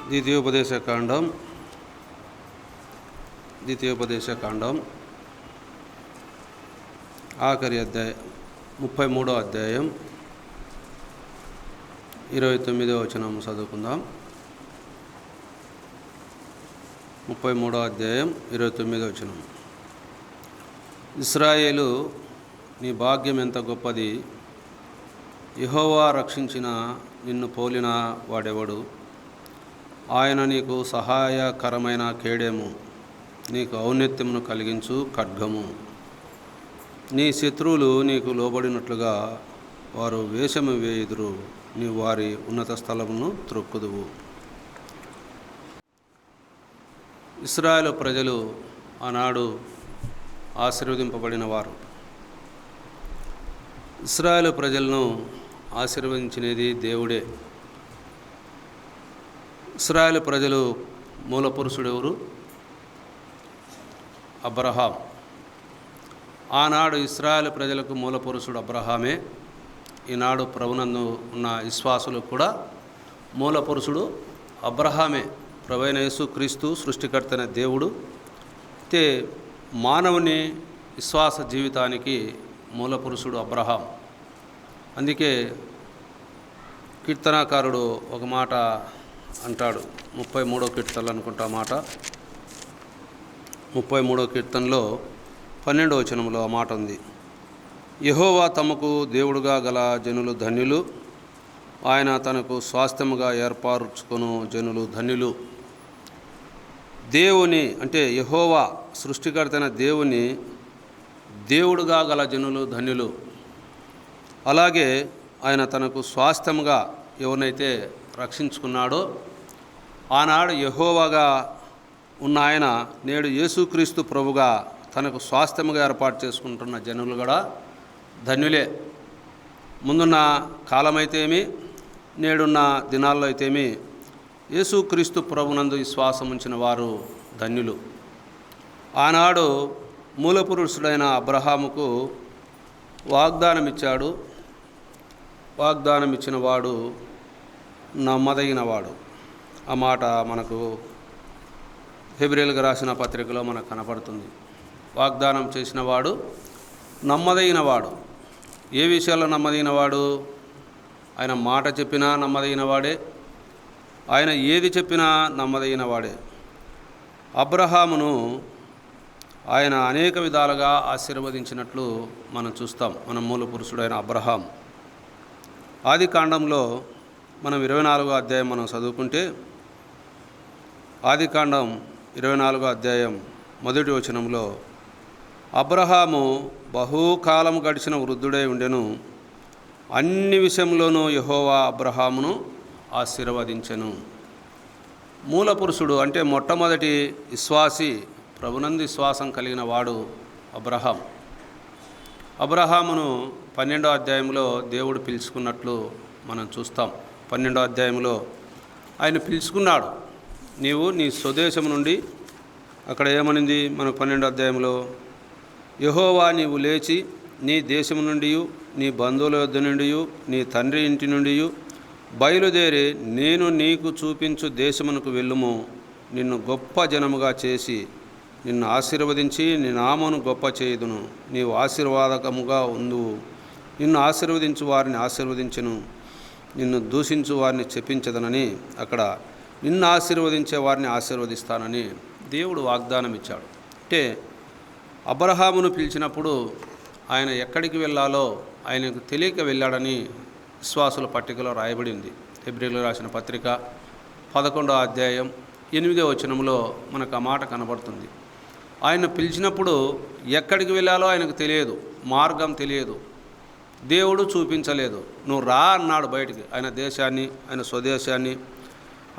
ద్వితీయోపదేశకాండం ఆఖరి అధ్యాయం 33వ అధ్యాయం 29వ వచనం చదువుకుందాం. 33వ అధ్యాయం 29వ వచనం. ఇశ్రాయేలు, నీ భాగ్యం ఎంత గొప్పది! యెహోవా రక్షించిన నిన్ను పోలిన వాడెవడు? ఆయన నీకు సహాయకరమైన కేడెము, నీకు ఔన్నత్యమును కలిగించు ఖడ్గము. నీ శత్రువులు నీకు లోబడినట్లుగా వారు వేషము వేయుదురు, నీవు వారి ఉన్నత స్థలమును త్రొక్కుదువు. ఇశ్రాయేలు ప్రజలు ఆనాడు ఆశీర్వదింపబడిన వారు. ఇశ్రాయేలు ప్రజలను ఆశీర్వదించినది దేవుడే. ఇశ్రాయేలు ప్రజలు మూల పురుషుడు ఎవరు? అబ్రహాం. ఆనాడు ఇశ్రాయేలు ప్రజలకు మూల పురుషుడు అబ్రహామే. ఈనాడు ప్రభునందు ఉన్న విశ్వాసులకు కూడా మూల పురుషుడు అబ్రహామే. ప్రభువైన యేసుక్రీస్తు సృష్టికర్తైన దేవుడు అయితే మానవుని విశ్వాస జీవితానికి మూల పురుషుడు అబ్రహాం. అందుకే కీర్తనాకారుడు ఒక మాట అంటాడు, 33వ కీర్తనలు అనుకుంటా మాట, 33వ కీర్తనలో 12వ వచనంలో ఆ మాట ఉంది. యెహోవా తమకు దేవుడుగా గల జనులు ధన్యులు, ఆయన తనకు స్వాస్థ్యముగా ఏర్పరచుకొను జనులు ధన్యులు. దేవుని అంటే యెహోవా సృష్టికర్తైన దేవుని దేవుడుగా గల జనులు ధన్యులు. అలాగే ఆయన తనకు స్వాస్థ్యముగా ఎవరినైతే రక్షించుకున్నాడో, ఆనాడు యెహోవాగా ఉన్న ఆయన నేడు యేసుక్రీస్తు ప్రభుగా తనకు స్వాస్థ్యముగా ఏర్పాటు చేసుకుంటున్న జనులు కూడా ధన్యులే. ముందున్న కాలమైతేమి, నేడున్న దినాల్లో అయితేమి యేసుక్రీస్తు ప్రభునందు విశ్వాసం ఉంచిన వారు ధన్యులు. ఆనాడు మూలపురుషుడైన అబ్రహాముకు వాగ్దానం ఇచ్చాడు. వాగ్దానం ఇచ్చిన వాడు నమ్మదగినవాడు. ఆ మాట మనకు హెబ్రీయులకు రాసిన పత్రికలో మనకు కనపడుతుంది. వాగ్దానం చేసిన వాడు నమ్మదగినవాడు. ఏ విషయాల్లో నమ్మదగినవాడు? ఆయన మాట చెప్పినా నమ్మదగినవాడే, ఆయన ఏది చెప్పినా నమ్మదగినవాడే. అబ్రహామును ఆయన అనేక విధాలుగా ఆశీర్వదించినట్లు మనం చూస్తాం. మన మూల పురుషుడైన అబ్రహాం. ఆది కాండంలో మనం 24వ అధ్యాయం మనం చదువుకుంటే, ఆది కాండం 24వ అధ్యాయం 1వ వచనంలో, అబ్రహాము బహుకాలము గడిచిన వృద్ధుడై ఉండెను, అన్ని విషయంలోనూ యెహోవా అబ్రహామును ఆశీర్వదించెను. మూల పురుషుడు అంటే మొట్టమొదటి విశ్వాసి, ప్రభునందు విశ్వాసం కలిగిన వాడు అబ్రహాం. అబ్రహామును 12వ అధ్యాయంలో దేవుడు పిలుచుకున్నట్లు మనం చూస్తాం. 12వ అధ్యాయంలో ఆయన పిలుచుకున్నాడు. నీవు నీ స్వదేశం నుండి, అక్కడ ఏమనింది మనకు 12వ అధ్యాయంలో, యెహోవా నీవు లేచి నీ దేశం నుండి, నీ బంధువుల యొద్ద నుండి, నీ తండ్రి ఇంటి నుండి బయలుదేరి నేను నీకు చూపించు దేశమునకు వెళ్ళుము. నిన్ను గొప్ప జనముగా చేసి నిన్ను ఆశీర్వదించి నీ నామమును గొప్ప చేయుదును. నీవు ఆశీర్వాదకముగా ఉందువు. నిన్ను ఆశీర్వదించు వారిని ఆశీర్వదించును, నిన్ను దూషించు వారిని చెప్పించదనని, అక్కడ నిన్ను ఆశీర్వదించే వారిని ఆశీర్వదిస్తానని దేవుడు వాగ్దానం ఇచ్చాడు. అంటే అబ్రహామును పిలిచినప్పుడు ఆయన ఎక్కడికి వెళ్ళాలో ఆయనకు తెలియక వెళ్ళాడని విశ్వాసుల పట్టికలో రాయబడింది. హెబ్రీయులకు రాసిన పత్రిక 11వ అధ్యాయం 8వ వచనంలో మనకు ఆ మాట కనబడుతుంది. ఆయన పిలిచినప్పుడు ఎక్కడికి వెళ్ళాలో ఆయనకు తెలియదు, మార్గం తెలియదు, దేవుడు చూపించలేదు. నువ్వు రా అన్నాడు బయటికి. ఆయన దేశాన్ని, ఆయన స్వదేశాన్ని,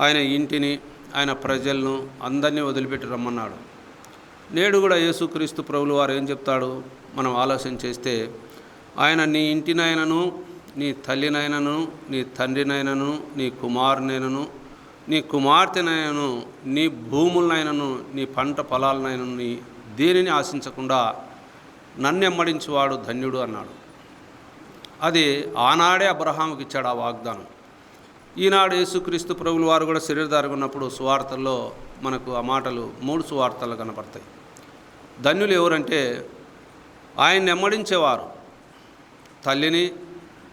ఆయన ఇంటిని, ఆయన ప్రజలను అందరినీ వదిలిపెట్టి రమ్మన్నాడు. నేడు కూడా యేసుక్రీస్తు ప్రభులు వారు ఏం చెప్తాడు మనం ఆలోచన చేస్తే, ఆయన నీ ఇంటినైనను, నీ తల్లినైనను, నీ తండ్రినైనను, నీ కుమారునైనను, నీ కుమార్తెనైనను, నీ భూములనైనను, నీ పంట పొలాలనైనను, నీ దేనిని ఆశించకుండా నన్నెమ్మడించువాడు ధన్యుడు అన్నాడు. అది ఆనాడే అబ్రహాముకి ఇచ్చాడు ఆ వాగ్దానం. ఈనాడు యేసుక్రీస్తు ప్రభులు వారు కూడా శరీరధారిగా ఉన్నప్పుడు సువార్తల్లో మనకు ఆ మాటలు 3 సువార్తలు కనపడతాయి. ధన్యులు ఎవరంటే ఆయన నెమ్మడించేవారు, తల్లిని,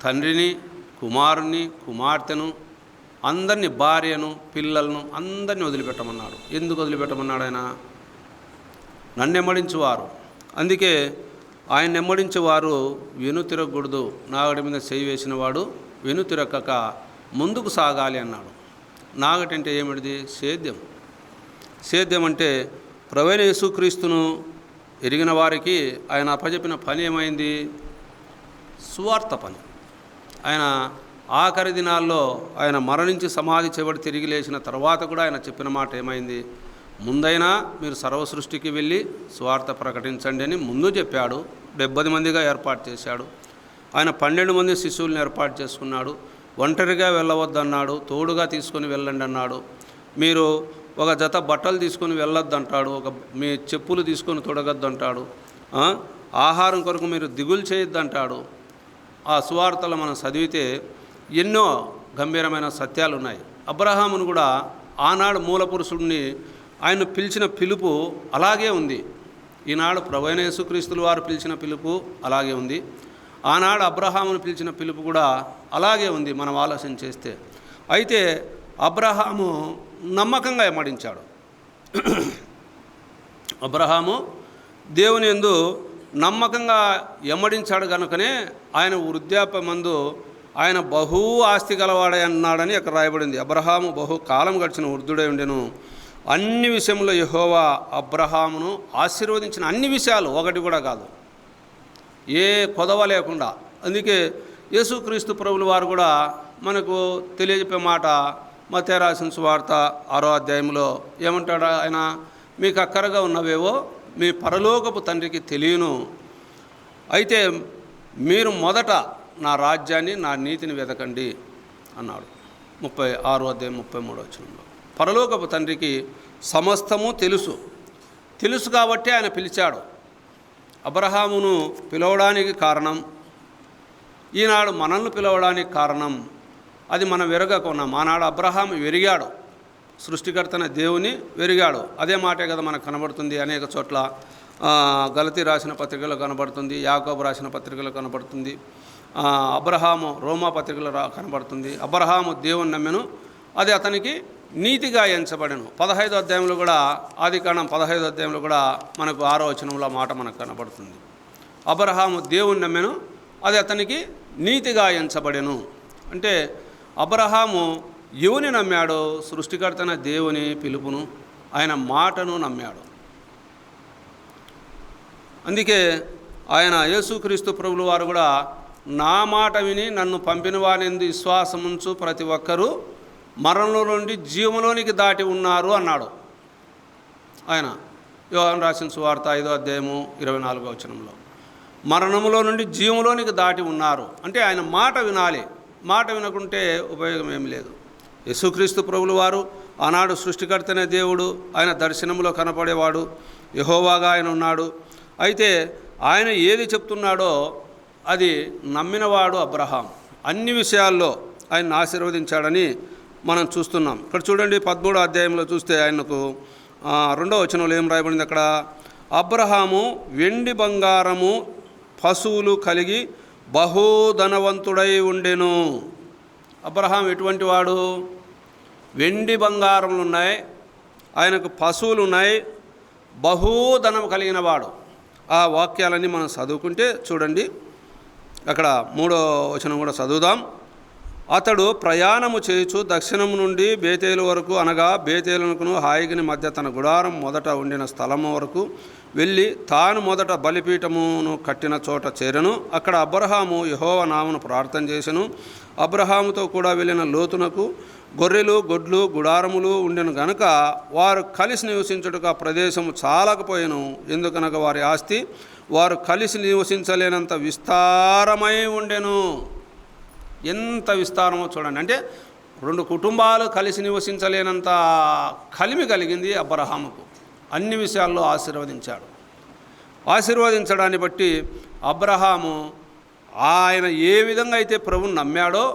తండ్రిని, కుమారుని, కుమార్తెను, అందరినీ, భార్యను, పిల్లలను అందరినీ వదిలిపెట్టమన్నాడు. ఎందుకు వదిలిపెట్టమన్నాడు ఆయన? నన్ను నెమ్మడించేవారు. అందుకే ఆయన నెమ్మడించేవారు వెనుతిరగకూడదు. నాగటి మీద చేయి వేసిన వాడు వెనుతిరగక ముందుకు సాగాలి అన్నాడు. నాగటి అంటే ఏమిటిది? సేద్యం. సేద్యం అంటే ప్రభువైన యేసుక్రీస్తును ఎరిగిన వారికి ఆయన అప్పచెప్పిన పని ఏమైంది? సువార్త పని. ఆయన ఆఖరి దినాల్లో ఆయన మరణించి సమాధి చేయబడి తిరిగి లేచిన తర్వాత కూడా ఆయన చెప్పిన మాట ఏమైంది? ముందైనా మీరు సర్వ సృష్టికి వెళ్ళి సువార్త ప్రకటించండి అని ముందు చెప్పాడు. 70 మందిగా ఏర్పాటు చేశాడు. ఆయన 12 మంది శిష్యుల్ని ఏర్పాటు చేసుకున్నాడు. ఒంటరిగా వెళ్ళవద్దన్నాడు, తోడుగా తీసుకొని వెళ్ళండి అన్నాడు. మీరు ఒక జత బట్టలు తీసుకొని వెళ్ళొద్దు అంటాడు, మీ చెప్పులు తీసుకొని తొడగద్దు అంటాడు, ఆహారం కొరకు మీరు దిగులు చేయొద్దు అంటాడు. ఆ సువార్తలు మనం చదివితే ఎన్నో గంభీరమైన సత్యాలు ఉన్నాయి. అబ్రహామును కూడా ఆనాడు మూలపురుషుడిని ఆయన పిలిచిన పిలుపు అలాగే ఉంది. ఈనాడు ప్రభువైన యేసుక్రీస్తుల వారు పిలిచిన పిలుపు అలాగే ఉంది. ఆనాడు అబ్రహామును పిలిచిన పిలుపు కూడా అలాగే ఉంది మనం ఆలోచన చేస్తే. అయితే అబ్రహాము నమ్మకంగా ఎమ్మడించాడు. అబ్రహాము దేవుని యందు నమ్మకంగా ఎమ్మడించాడు కనుకనే ఆయన వృద్ధాప్యమందు ఆయన బహు ఆస్తి గలవాడై అన్నాడని అక్కడ రాయబడింది. అబ్రహాము బహు కాలం గడిచిన వృద్ధుడై ఉండెను. అన్ని విషయంలో యెహోవా అబ్రహామును ఆశీర్వదించిన అన్ని విషయాలు, ఒకటి కూడా కాదు, ఏ కొదవ లేకుండా. అందుకే యేసుక్రీస్తు ప్రభుల వారు కూడా మనకు తెలియజెప్పే మాట మత్తయి రాసిన సువార్త 6వ అధ్యాయంలో ఏమంటాడు ఆయన? మీకు అక్కరగా ఉన్నవేవో మీ పరలోకపు తండ్రికి తెలియను, అయితే మీరు మొదట నా రాజ్యాన్ని, నా నీతిని వెతకండి అన్నాడు. 36వ అధ్యాయం 33వ వచనంలో. పరలోకపు తండ్రికి సమస్తము తెలుసు కాబట్టి ఆయన పిలిచాడు. అబ్రహామును పిలవడానికి కారణం, ఈనాడు మనల్ని పిలవడానికి కారణం, అది మనం వెరగకున్నాం. ఆనాడు అబ్రహాము వెరిగాడు, సృష్టికర్తన దేవుని వెరిగాడు. అదే మాటే కదా మనకు కనబడుతుంది అనేక చోట్ల. గలతీ రాసిన పత్రికలో కనబడుతుంది, యాకోబు రాసిన పత్రికలో కనబడుతుంది, అబ్రహాము రోమా పత్రికలో కనబడుతుంది. అబ్రహాము దేవుని నమ్మెను, అది అతనికి నీతిగా ఎంచబడెను. 15వ అధ్యాయంలో కూడా, ఆదికాండం 15వ అధ్యాయంలో కూడా మనకు 6వ వచనంలో మాట మనకు కనబడుతుంది. అబ్రహాము దేవుని నమ్మెను, అది అతనికి నీతిగా ఎంచబడెను. అంటే అబ్రహాము ఎవని నమ్మాడు? సృష్టికర్తన దేవుని పిలుపును, ఆయన మాటను నమ్మాడు. అందుకే ఆయన యేసుక్రీస్తు ప్రభుల వారు కూడా నా మాట విని నన్ను పంపిన వారిని విశ్వాసముంచు ప్రతి ఒక్కరూ మరణంలో నుండి జీవములోనికి దాటి ఉన్నారు అన్నాడు. ఆయన యోహాను రాసిన సువార్త 5వ అధ్యాయము 24వ వచనంలో మరణములో నుండి జీవములోనికి దాటి ఉన్నారు. అంటే ఆయన మాట వినాలి. మాట వినకుంటే ఉపయోగం ఏమి లేదు. యేసుక్రీస్తు ప్రభుల వారు ఆనాడు సృష్టికర్తనే దేవుడు, ఆయన దర్శనంలో కనపడేవాడు, యెహోవాగా ఆయన ఉన్నాడు. అయితే ఆయన ఏది చెప్తున్నాడో అది నమ్మినవాడు అబ్రహాం. అన్ని విషయాల్లో ఆయన ఆశీర్వదించాడని మనం చూస్తున్నాం. ఇక్కడ చూడండి 13వ అధ్యాయంలో చూస్తే ఆయనకు 2వ వచనంలో ఏం రాయబడింది? అక్కడ అబ్రహాము వెండి బంగారము పశువులు కలిగి బహుధనవంతుడై ఉండెను. అబ్రహాం ఎటువంటి వాడు? వెండి బంగారములు ఉన్నాయి, ఆయనకు పశువులు ఉన్నాయి, బహుధనం కలిగిన వాడు. ఆ వాక్యాలన్నీ మనం చదువుకుంటే చూడండి, అక్కడ 3వ వచనం కూడా చదువుదాం. అతడు ప్రయాణము చేయుచు దక్షిణము నుండి బేతేలు వరకు, అనగా బేతేలునకును హాయిగిని మధ్య తన గుడారం మొదట ఉండిన స్థలము వరకు వెళ్ళి తాను మొదట బలిపీఠమును కట్టిన చోట చేరెను. అక్కడ అబ్రహాము యెహోవా నామమును ప్రార్థన చేసెను. అబ్రహాముతో కూడా వెళ్ళిన లోతునకు గొర్రెలు, గొడ్లు, గుడారములు ఉండెను గనుక వారు కలిసి నివసించుటకు ఆ ప్రదేశము చాలకపోయెను. ఎందుకనగా వారి ఆస్తి వారు కలిసి నివసించలేనంత విస్తారమై ఉండెను. ఎంత విస్తారమో చూడండి. అంటే 2 కుటుంబాలు కలిసి నివసించలేనంత కలిమి కలిగింది అబ్రహాముకు. అన్ని విషయాల్లో ఆశీర్వదించాడు. ఆశీర్వదించడాన్ని బట్టి అబ్రహాము ఆయన ఏ విధంగా అయితే ప్రభువుని నమ్మాడో,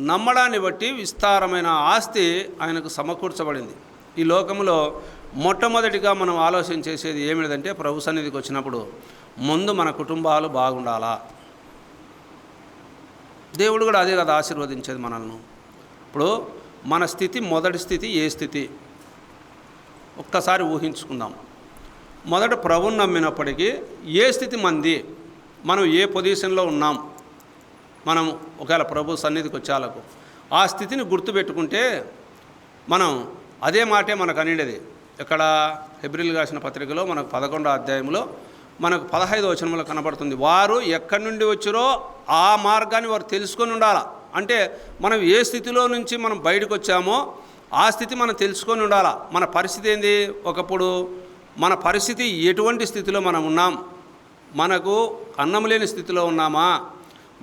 నమ్మడాన్ని బట్టి విస్తారమైన ఆస్తి ఆయనకు సమకూర్చబడింది. ఈ లోకంలో మొట్టమొదటిగా మనం ఆలోచన చేసేది ఏమిటంటే, ప్రభు సన్నిధికి వచ్చినప్పుడు ముందు మన కుటుంబాలు బాగుండాలా. దేవుడు కూడా అదే కదా ఆశీర్వదించేది మనల్ని. ఇప్పుడు మన స్థితి, మొదటి స్థితి ఏ స్థితి ఒక్కసారి ఊహించుకుందాం. మొదట ప్రభుని నమ్మినప్పటికీ ఏ స్థితి మంది, మనం ఏ పొజిషన్లో ఉన్నాం, మనం ఒకవేళ ప్రభు సన్నిధికి వచ్చేలకు ఆ స్థితిని గుర్తుపెట్టుకుంటే మనం అదే మాటే మనకు అనేది. ఇక్కడ హెబ్రీయులకు రాసిన పత్రికలో మనకు 11వ అధ్యాయంలో మనకు 15వ వచనంలో కనబడుతుంది. వారు ఎక్కడి నుండి వచ్చారో ఆ మార్గాన్ని వారు తెలుసుకొని ఉండాలి. అంటే మనం ఏ స్థితిలో నుంచి మనం బయటకు వచ్చామో ఆ స్థితి మనం తెలుసుకొని ఉండాలి. మన పరిస్థితి ఏంది, ఒకప్పుడు మన పరిస్థితి ఎటువంటి స్థితిలో మనం ఉన్నాం, మనకు అన్నం లేని స్థితిలో ఉన్నామా,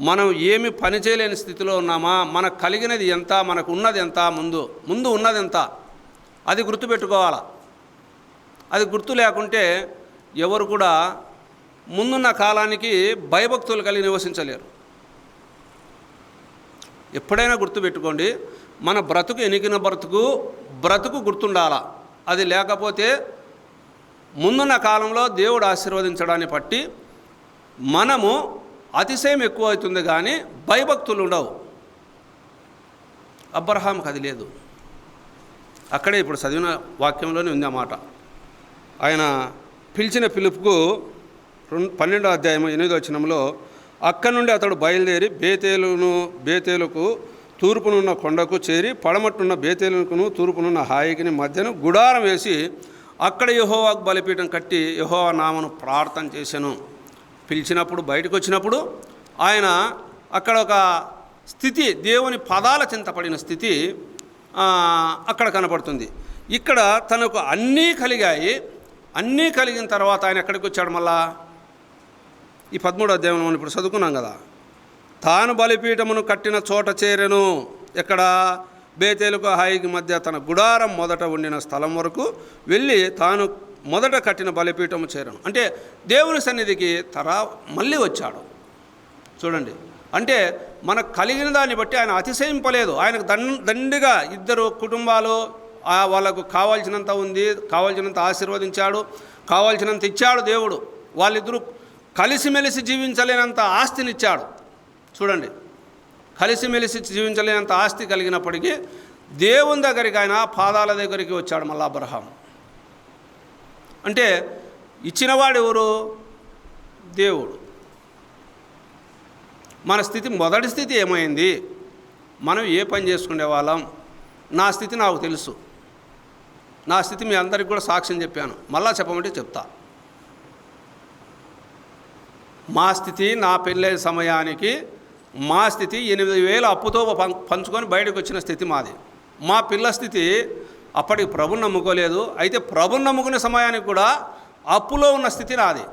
మనం ఏమి పని చేయలేని స్థితిలో ఉన్నామా, మనకు కలిగినది ఎంత, మనకు ఉన్నది ఎంత, ముందు ఉన్నది ఎంత, అది గుర్తుపెట్టుకోవాలి. అది గుర్తు లేకుంటే ఎవరు కూడా ముందున్న కాలానికి భయభక్తులు కలిగి నివసించలేరు. ఎప్పుడైనా గుర్తుపెట్టుకోండి, మన బ్రతుకు ఎనికిన బ్రతుకు గుర్తుండాలా. అది లేకపోతే ముందున్న కాలంలో దేవుడు ఆశీర్వదించడాన్ని బట్టి మనము అతిశయం ఎక్కువ అవుతుంది, కానీ భయభక్తులు ఉండవు. అబ్రహాంకి అది లేదు. అక్కడే ఇప్పుడు చదివిన వాక్యంలోనే ఉంది అన్నమాట. ఆయన పిలిచిన పిలుపుకు 12వ అధ్యాయం 8వ వచనంలో, అక్కడి నుండి అతడు బయలుదేరి బేతేలుకు తూర్పునున్న కొండకు చేరి పడమట్టున్న బేతేలుకును తూర్పునున్న హాయికిని మధ్యను గుడారం వేసి అక్కడ యెహోవాకు బలిపీఠం కట్టి యెహోవా నామమును ప్రార్థన చేశాను. పిలిచినప్పుడు బయటకు వచ్చినప్పుడు ఆయన అక్కడ ఒక స్థితి, దేవుని పదాల చింతపడిన స్థితి అక్కడ కనపడుతుంది. ఇక్కడ తనకు అన్నీ కలిగాయి. అన్నీ కలిగిన తర్వాత ఆయన ఎక్కడికి వచ్చాడు? మళ్ళా ఈ 13వ అధ్యాయంలో మనం ఇప్పుడు చదువుకున్నాం కదా. తాను బలిపీఠమును కట్టిన చోట చేరెను. ఎక్కడ? బేతేలుకు హాయికి మధ్య తన గుడారం మొదట ఉండిన స్థలం వరకు వెళ్ళి తాను మొదట కట్టిన బలిపీఠము చేరను. అంటే దేవుని సన్నిధికి మళ్ళీ వచ్చాడు. చూడండి, అంటే మనకు కలిగిన దాన్ని బట్టి ఆయన అతిశయింపలేదు. ఆయనకు దండిగా 2 కుటుంబాలు, వాళ్ళకు కావాల్సినంత ఉంది, కావాల్సినంత ఆశీర్వదించాడు, కావాల్సినంత ఇచ్చాడు దేవుడు. వాళ్ళిద్దరూ కలిసిమెలిసి జీవించలేనంత ఆస్తినిచ్చాడు. చూడండి, కలిసిమెలిసి జీవించలేనంత ఆస్తి కలిగినప్పటికీ దేవుని దగ్గరికి, ఆయన పాదాల దగ్గరికి వచ్చాడు మళ్ళా అబ్రహాం. అంటే ఇచ్చినవాడు ఎవరు? దేవుడు. మన స్థితి, మొదటి స్థితి ఏమైంది? మనం ఏ పని చేసుకునే వాళ్ళం? నా స్థితి నాకు తెలుసు. నా స్థితి మీ అందరికి కూడా సాక్ష్యం చెప్పాను. మళ్ళా చెప్పమంటే చెప్తా. మా స్థితి, నా పెళ్ళైన సమయానికి మా స్థితి 8,000 అప్పుతో పంచుకొని బయటకు వచ్చిన స్థితి మాది. మా పిల్ల స్థితి అప్పటికి ప్రభుని నమ్ముకోలేదు. అయితే ప్రభుని నమ్ముకునే సమయానికి కూడా అప్పులో ఉన్న స్థితి నాది.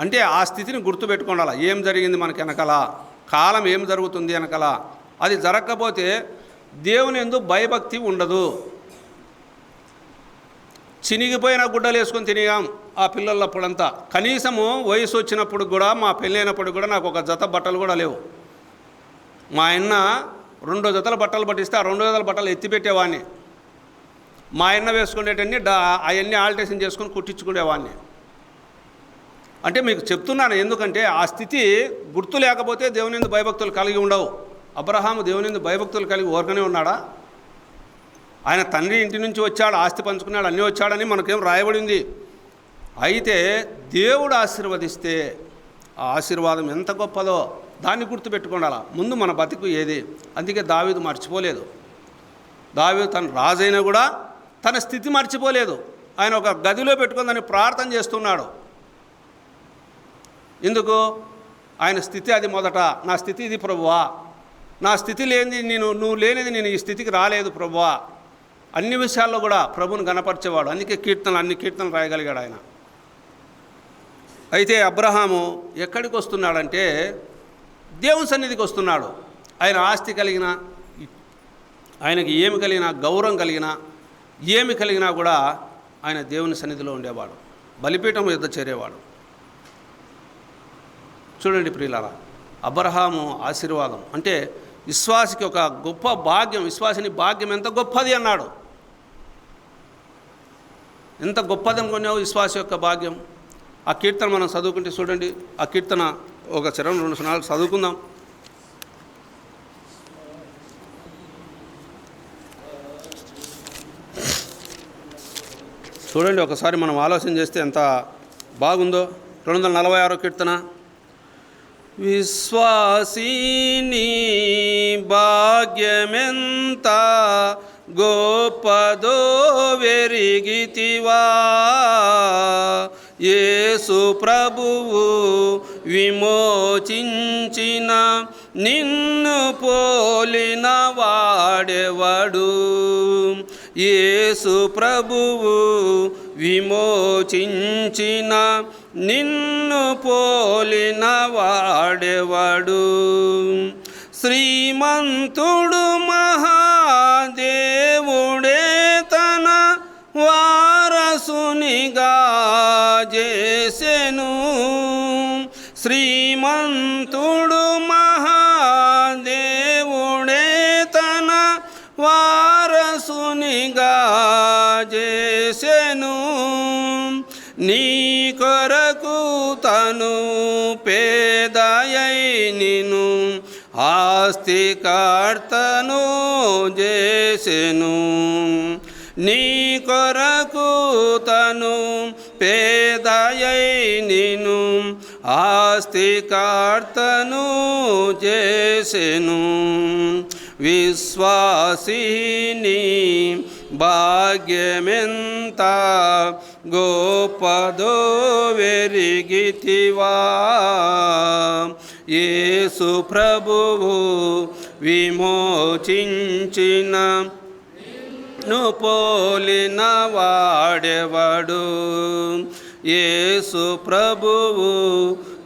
అంటే ఆ స్థితిని గుర్తుపెట్టుకోవాలా. ఏం జరిగింది మనకి వెనకాల, కాలం ఏం జరుగుతుంది వెనకాల. అది జరగకపోతే దేవుని యందు భయభక్తి ఉండదు. చినిగిపోయిన గుడ్డలు వేసుకొని తిరిగాం ఆ పిల్లలప్పుడంతా. కనీసము వయసు వచ్చినప్పుడు కూడా, మా పెళ్ళైనప్పుడు కూడా నాకు ఒక జత బట్టలు కూడా లేవు. మా ఆయన 2 జతల బట్టలు పట్టిస్తే ఆ 2 జతల బట్టలు ఎత్తిపెట్టేవాడిని. మా ఆయన వేసుకునేటన్ని అవన్నీ ఆల్టరేషన్ చేసుకొని కుట్టించుకునేవాడిని. అంటే మీకు చెప్తున్నాను, ఎందుకంటే ఆ స్థితి గుర్తు లేకపోతే దేవుని యందు భయభక్తులు కలిగి ఉండవు. అబ్రహాము దేవుని యందు భయభక్తులు కలిగి ఊరకనే ఉన్నాడా? ఆయన తండ్రి ఇంటి నుంచి వచ్చాడు, ఆస్తి పంచుకున్నాడు, అన్నీ వచ్చాడని మనకేం రాయబడింది. అయితే దేవుడు ఆశీర్వదిస్తే ఆ ఆశీర్వాదం ఎంత గొప్పదో దాన్ని గుర్తుపెట్టుకోవాలా. ముందు మన బతుకు ఏది? అందుకే దావీదు మర్చిపోలేదు. దావీదు తన రాజైనా కూడా తన స్థితి మర్చిపోలేదు. ఆయన ఒక గదిలో పెట్టుకొని దాన్ని ప్రార్థన చేస్తున్నాడు. ఎందుకు? ఆయన స్థితి అది. మొదట నా స్థితి ఇది ప్రభువా, నా స్థితి లేనిది నువ్వు లేనిది నేను ఈ స్థితికి రాలేదు ప్రభువా. అన్ని విషయాల్లో కూడా ప్రభువుని గణపరిచేవాడు. అందుకే అన్ని కీర్తనలు రాయగలిగాడు ఆయన. అయితే అబ్రహాము ఎక్కడికి వస్తున్నాడంటే దేవుని సన్నిధికి వస్తున్నాడు. ఆయన ఆస్తి కలిగిన, ఆయనకి ఏమి కలిగినా, గౌరవం కలిగినా, ఏమి కలిగినా కూడా ఆయన దేవుని సన్నిధిలో ఉండేవాడు, బలిపీఠం యుద్ధ చేరేవాడు. చూడండి ప్రియులారా, అబ్రహాము ఆశీర్వాదం అంటే విశ్వాసికి ఒక గొప్ప భాగ్యం. విశ్వాసిని భాగ్యం ఎంత గొప్పది అన్నాడు. ఎంత గొప్పది అనుకున్నావు విశ్వాస యొక్క భాగ్యం. ఆ కీర్తన మనం చదువుకుంటే చూడండి, ఆ కీర్తన ఒక చరణం 2 చరణాలు చదువుకుందాం. చూడండి, ఒకసారి మనం ఆలోచన చేస్తే ఎంత బాగుందో. 246 కీర్తన. విశ్వాసిని భాగ్యమెంత గొప్పదో వెరిగితివా, యేసు ప్రభువు విమోచించిన నిన్ను పోలిన వాడెవడు. యేసు ప్రభువు విమోచించిన నిన్ను పోలిన వాడెవడు. శ్రీమంతుడు మహాదేవుడే తన వారసునిగా చేసెను. శ్రీమంతుడు మహాదేవుడే తన వారసునిగా చేసెను. నీ కొరకు తను పేదయై నిను ఆస్తికర్తను చేసెను. నీ కొరకు తను పేదయై నిను ఆస్తికర్తను చేసెను. విశ్వాసిని భాగ్యమెంత గొప్పదో వెరిగితివా, యేసు ప్రభువు విమోచించిన ను పోలిన వాడెవడు. యేసు ప్రభువు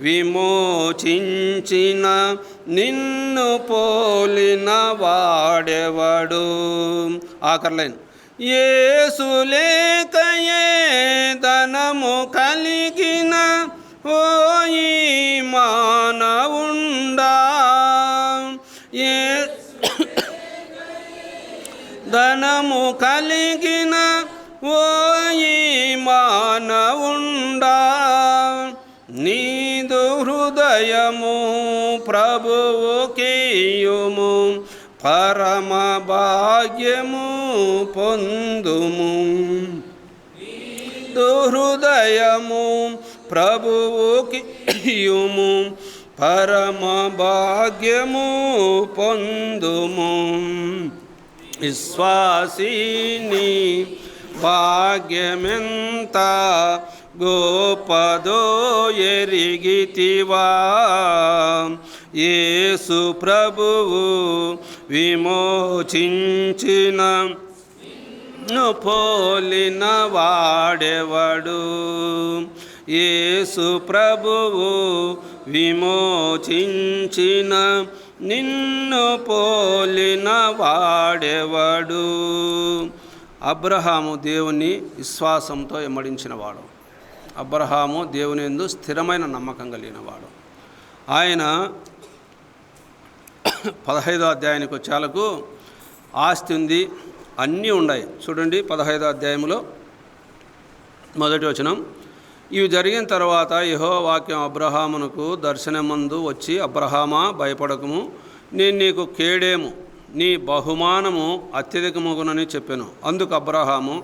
విమోచించిన నిన్ను పోలిన వాడెవడు. ఆఖరి లైన్. యేసు లేకయే ధనము కలిగిన ఓయి మానవుండా, ధనము కలిగిన ఓయి మానవుండా, నీదు హృదయము ప్రభువుకియుము, పరమ భాగ్యము పొందుము. హృదయము ప్రభువుకియుము, పరమ భాగ్యము పొందుము. విశ్వాసిని భాగ్యమెంత గొప్పదో ఎరిగితివా, యేసు ప్రభువు విమోచించిన ను పోలిన వాడెవడు. యేసు ప్రభువు విమోచించిన నిన్ను పోలిన వాడెవడు. అబ్రహాము దేవుని విశ్వాసంతో ఎమ్మడించినవాడు. అబ్రహాము దేవుని యందు స్థిరమైన నమ్మకం కలిగినవాడు. ఆయన 15వ అధ్యాయానికి వచ్చేలకు ఆస్తి ఉంది, అన్నీ ఉన్నాయి. చూడండి 15వ అధ్యాయంలో 1వ వచనం. ఇవి జరిగిన తర్వాత యెహోవా వాక్యం అబ్రహామునకు దర్శనమందు వచ్చి, అబ్రహామా భయపడకము, నేను నీకు కేడేము, నీ బహుమానము అత్యధికమగునని చెప్పెను. అందుకు అబ్రహాము,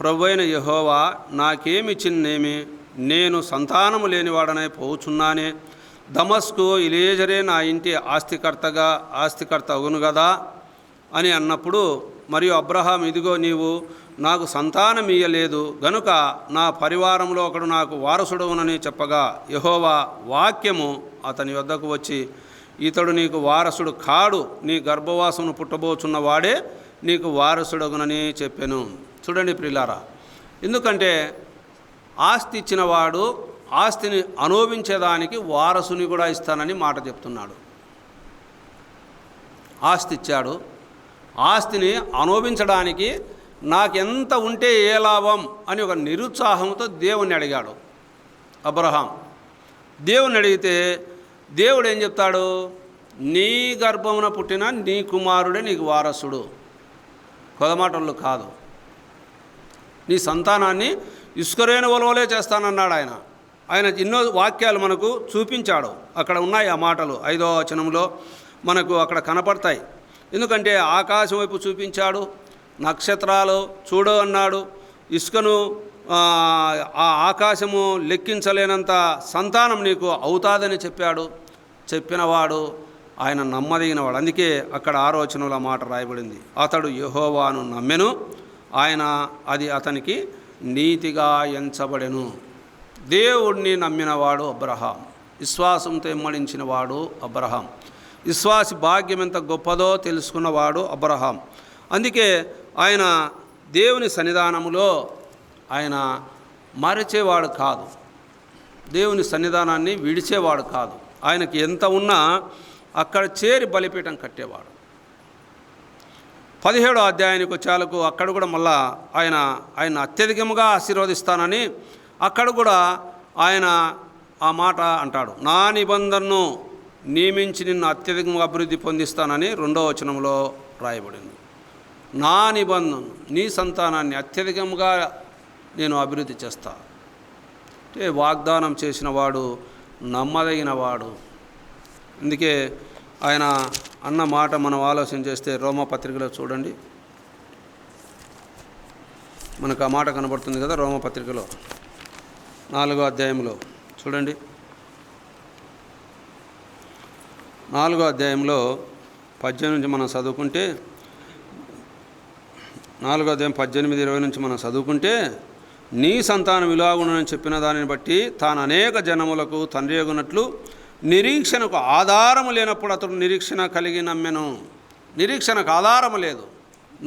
ప్రభువైన యెహోవా నాకేమిచ్చినేమి, నేను సంతానము లేనివాడనై పోవుచున్నానే. దమస్కు ఎలీయెజరే నా ఇంటి ఆస్తికర్త అగును కదా అని అన్నప్పుడు, మరియు అబ్రహాం, ఇదిగో నీవు నాకు సంతానం ఇయ్యలేదు గనుక నా పరివారంలో ఒకడు నాకు వారసుడవునని చెప్పగా, యెహోవా వాక్యము అతని వద్దకు వచ్చి, ఇతడు నీకు వారసుడు కాడు, నీ గర్భవాసమును పుట్టబోచున్న వాడే నీకు వారసుడగునని చెప్పెను. చూడండి ప్రియులారా, ఎందుకంటే ఆస్తి ఇచ్చినవాడు ఆస్తిని అనుభవించేదానికి వారసుని కూడా ఇస్తానని మాట చెప్తున్నాడు. ఆస్తి ఇచ్చాడు, ఆస్తిని అనుభవించడానికి నాకెంత ఉంటే ఏ లాభం అని ఒక నిరుత్సాహంతో దేవుణ్ణి అడిగాడు అబ్రహాం. దేవుణ్ణి అడిగితే దేవుడు ఏం చెప్తాడు? నీ గర్భమున పుట్టిన నీ కుమారుడే నీకు వారసుడు, కొదమాటలు కాదు. నీ సంతానాన్ని ఇసుకరేణు ఒలవలే చేస్తానన్నాడు ఆయన. ఆయన ఎన్నో వాక్యాలు మనకు చూపించాడు. అక్కడ ఉన్నాయి ఆ మాటలు 5వ వచనంలో మనకు అక్కడ కనపడతాయి. ఎందుకంటే ఆకాశం వైపు చూపించాడు, నక్షత్రాలు చూడు అన్నాడు, ఇసుకను ఆ ఆకాశము లెక్కించలేనంత సంతానం నీకు అవుతాదని చెప్పాడు. చెప్పినవాడు ఆయన నమ్మదగినవాడు. అందుకే అక్కడ 6వ వచనంలో మాట రాయబడింది, అతడు యెహోవాను నమ్మెను, ఆయన అది అతనికి నీతిగా ఎంచబడెను. దేవుడిని నమ్మినవాడు అబ్రహాం, విశ్వాసంతో ఎమ్మడించినవాడు అబ్రహాం. విశ్వాసి భాగ్యం ఎంత గొప్పదో తెలుసుకున్నవాడు అబ్రహాం. అందుకే ఆయన దేవుని సన్నిధానములో ఆయన మరచేవాడు కాదు, దేవుని సన్నిధానాన్ని విడిచేవాడు కాదు. ఆయనకి ఎంత ఉన్నా అక్కడ చేరి బలిపీఠం కట్టేవాడు. 17వ అధ్యాయానికి వచ్చేలకు అక్కడ కూడా మళ్ళా ఆయన అత్యధికంగా ఆశీర్వదిస్తానని అక్కడ కూడా ఆయన ఆ మాట అంటాడు. నా నిబంధనను నియమించి నిన్ను అత్యధికంగా అభివృద్ధి పొందిస్తానని 2వ వచనంలో రాయబడింది. నా నిబంధన, నీ సంతానాన్ని అత్యధికంగా నేను అభివృద్ధి చేస్తా. అంటే వాగ్దానం చేసిన వాడు నమ్మదగిన వాడు. అందుకే ఆయన అన్న మాట మనం ఆలోచన చేస్తే రోమపత్రికలో చూడండి, మనకు ఆ మాట కనబడుతుంది కదా. రోమపత్రికలో 4వ అధ్యాయంలో చూడండి, 4వ అధ్యాయంలో 18 నుంచి మనం చదువుకుంటే, 4వ అధ్యాయం 18-20 నుంచి మనం చదువుకుంటే, నీ సంతానం ఇలాగునని చెప్పిన దానిని బట్టి తాను అనేక జనములకు తండ్రి అగునట్లు నిరీక్షణకు ఆధారము లేనప్పుడు అతడు నిరీక్షణ కలిగి నమ్మెను. నిరీక్షణకు ఆధారము లేదు,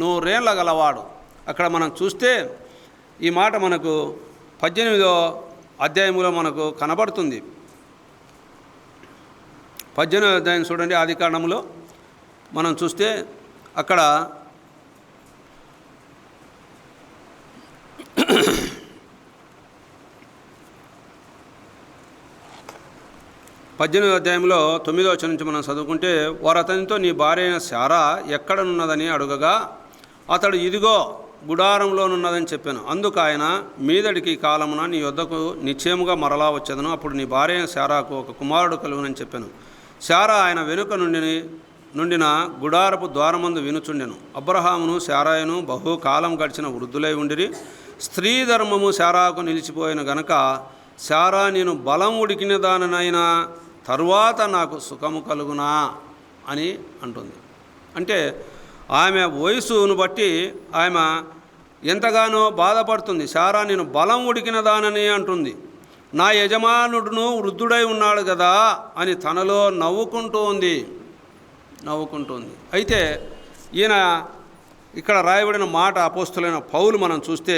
100 ఏళ్ల గలవాడు. అక్కడ మనం చూస్తే ఈ మాట మనకు 18వ అధ్యాయంలో మనకు కనబడుతుంది. 18వ అధ్యాయం చూడండి, ఆదికాండములో మనం చూస్తే అక్కడ 18వ అధ్యాయంలో 9వ వచనం నుంచి మనం చదువుకుంటే, వారు అతనితో నీ భార్య అయిన శారా ఎక్కడనున్నదని అడుగగా అతడు ఇదిగో గుడారంలోనున్నదని చెప్పాను. అందుకు ఆయన, మీదడికి కాలమున నీ యొద్దకు నిశ్చయముగా మరలా వచ్చేదను, అప్పుడు నీ భార్య అయిన శారాకు ఒక కుమారుడు కలుగునని చెప్పాను. శారా ఆయన వెనుక నుండిన గుడారపు ద్వారమందు వినుచుండెను. అబ్రహామును శారాయును బహుకాలం గడిచిన వృద్ధులై ఉండిరి. స్త్రీ ధర్మము శారాకు నిలిచిపోయిన గనక శారా నేను బలం ఉడికిన దానినైనా తరువాత నాకు సుఖము కలుగునా అని అంటుంది. అంటే ఆమె వయసును బట్టి ఆమె ఎంతగానో బాధపడుతుంది. శారా నేను బలం ఉడికిన దానని అంటుంది. నా యజమానుడును వృద్ధుడై ఉన్నాడు కదా అని తనలో నవ్వుకుంటూ ఉంది. అయితే ఈయన ఇక్కడ రాయబడిన మాట అపోస్తులైన పౌలు మనం చూస్తే,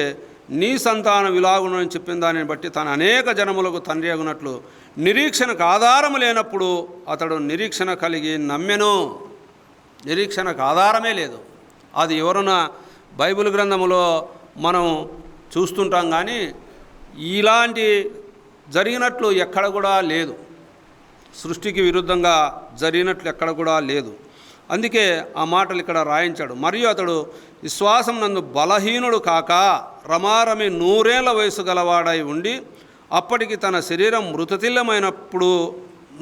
నీ సంతానం ఇలాగునని చెప్పిన దానిని బట్టి తను అనేక జనములకు తండ్రి అగునట్లు నిరీక్షణకు ఆధారము లేనప్పుడు అతడు నిరీక్షణ కలిగి నమ్మెను. నిరీక్షణకు ఆధారమే లేదు. అది ఎవరైనా బైబిల్ గ్రంథములో మనం చూస్తుంటాం, కానీ ఇలాంటి జరిగినట్లు ఎక్కడ కూడా లేదు. సృష్టికి విరుద్ధంగా జరిగినట్లు ఎక్కడ కూడా లేదు. అందుకే ఆ మాటలు ఇక్కడ రాయించాడు. మరియు అతడు విశ్వాసం నందు బలహీనుడు కాక రమారమి 100 ఏళ్ల వయసు గలవాడై ఉండి అప్పటికి తన శరీరం మృతతిల్లమైనప్పుడు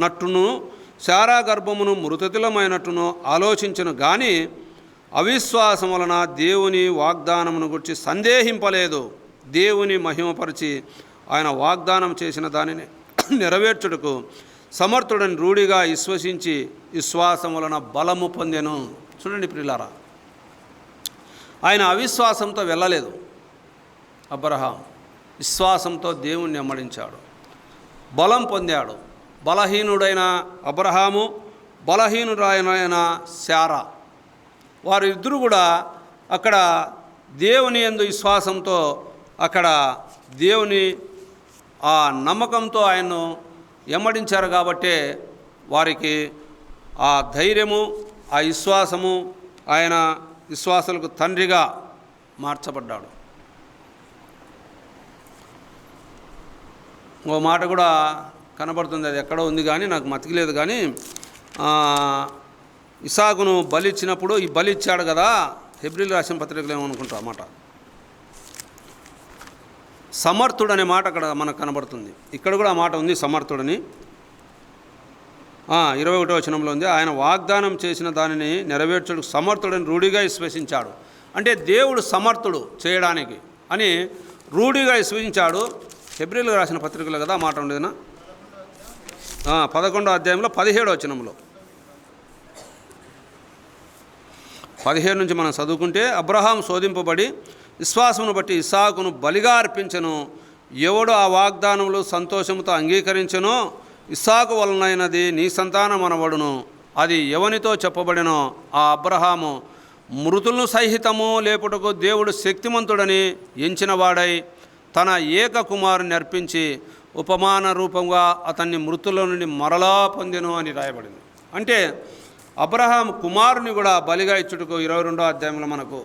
నట్టును శారా గర్భమును మృతతిల్లమైనట్టును ఆలోచించను గాని అవిశ్వాసం వలన దేవుని వాగ్దానమును గురించి సందేహింపలేదు. దేవుని మహిమపరిచి ఆయన వాగ్దానం చేసిన దానిని నెరవేర్చుటకు సమర్థుడని రూఢిగా విశ్వసించి విశ్వాసం వలన బలము పొందెను. చూడండి ప్రియులారా, ఆయన అవిశ్వాసంతో వెళ్ళలేదు. అబ్రహాం విశ్వాసంతో దేవుణ్ణి వెంబడించాడు, బలం పొందాడు. బలహీనుడైన అబ్రహాము, బలహీనుడైన శారా, వారిద్దరూ కూడా అక్కడ దేవుని యందు విశ్వాసంతో, అక్కడ దేవుని ఆ నమ్మకంతో ఆయన్ను వెంబడించారు. కాబట్టే వారికి ఆ ధైర్యము, ఆ విశ్వాసము, ఆయన విశ్వాసులకు తండ్రిగా మార్చబడ్డాడు. ఓ మాట కూడా కనబడుతుంది, అది ఎక్కడో ఉంది కానీ నాకు మతికిలేదు. కానీ ఇస్సాకును బలి ఇచ్చినప్పుడు ఈ బలి ఇచ్చాడు కదా, హెబ్రీలు రాసిన పత్రికలు ఏమనుకుంటాం అన్నమాట. సమర్థుడు అనే మాట అక్కడ మనకు కనబడుతుంది. ఇక్కడ కూడా ఆ మాట ఉంది, సమర్థుడని. 21వ వచనంలో ఉంది, ఆయన వాగ్దానం చేసిన దానిని నెరవేర్చుడు సమర్థుడని రూఢిగా విశ్వసించాడు. అంటే దేవుడు సమర్థుడు చేయడానికి అని రూఢిగా విశ్వసించాడు. హెబ్రీలు రాసిన పత్రికలో కదా ఆ మాట ఉండేదినా, 11వ అధ్యాయంలో 17వ వచనంలో 17 నుంచి మనం చదువుకుంటే, అబ్రహాం శోధింపబడి విశ్వాసమును బట్టి ఇస్సాకును బలిగా అర్పించెను. ఎవడు ఆ వాగ్దానములు సంతోషముతో అంగీకరించెనో ఇస్సాకు వలనైనది నీ సంతానం అనబడును. అది ఎవనితో చెప్పబడినో ఆ అబ్రహాము మృతులను సహితము లేపుటకు దేవుడు శక్తిమంతుడని ఎంచినవాడై తన ఏక కుమారుని అర్పించి ఉపమాన రూపంగా అతన్ని మృతుల నుండి మరలా పొందెను అని రాయబడింది. అంటే అబ్రహాం కుమారుని కూడా బలిగా ఇచ్చుటకు 22వ అధ్యాయంలో మనకు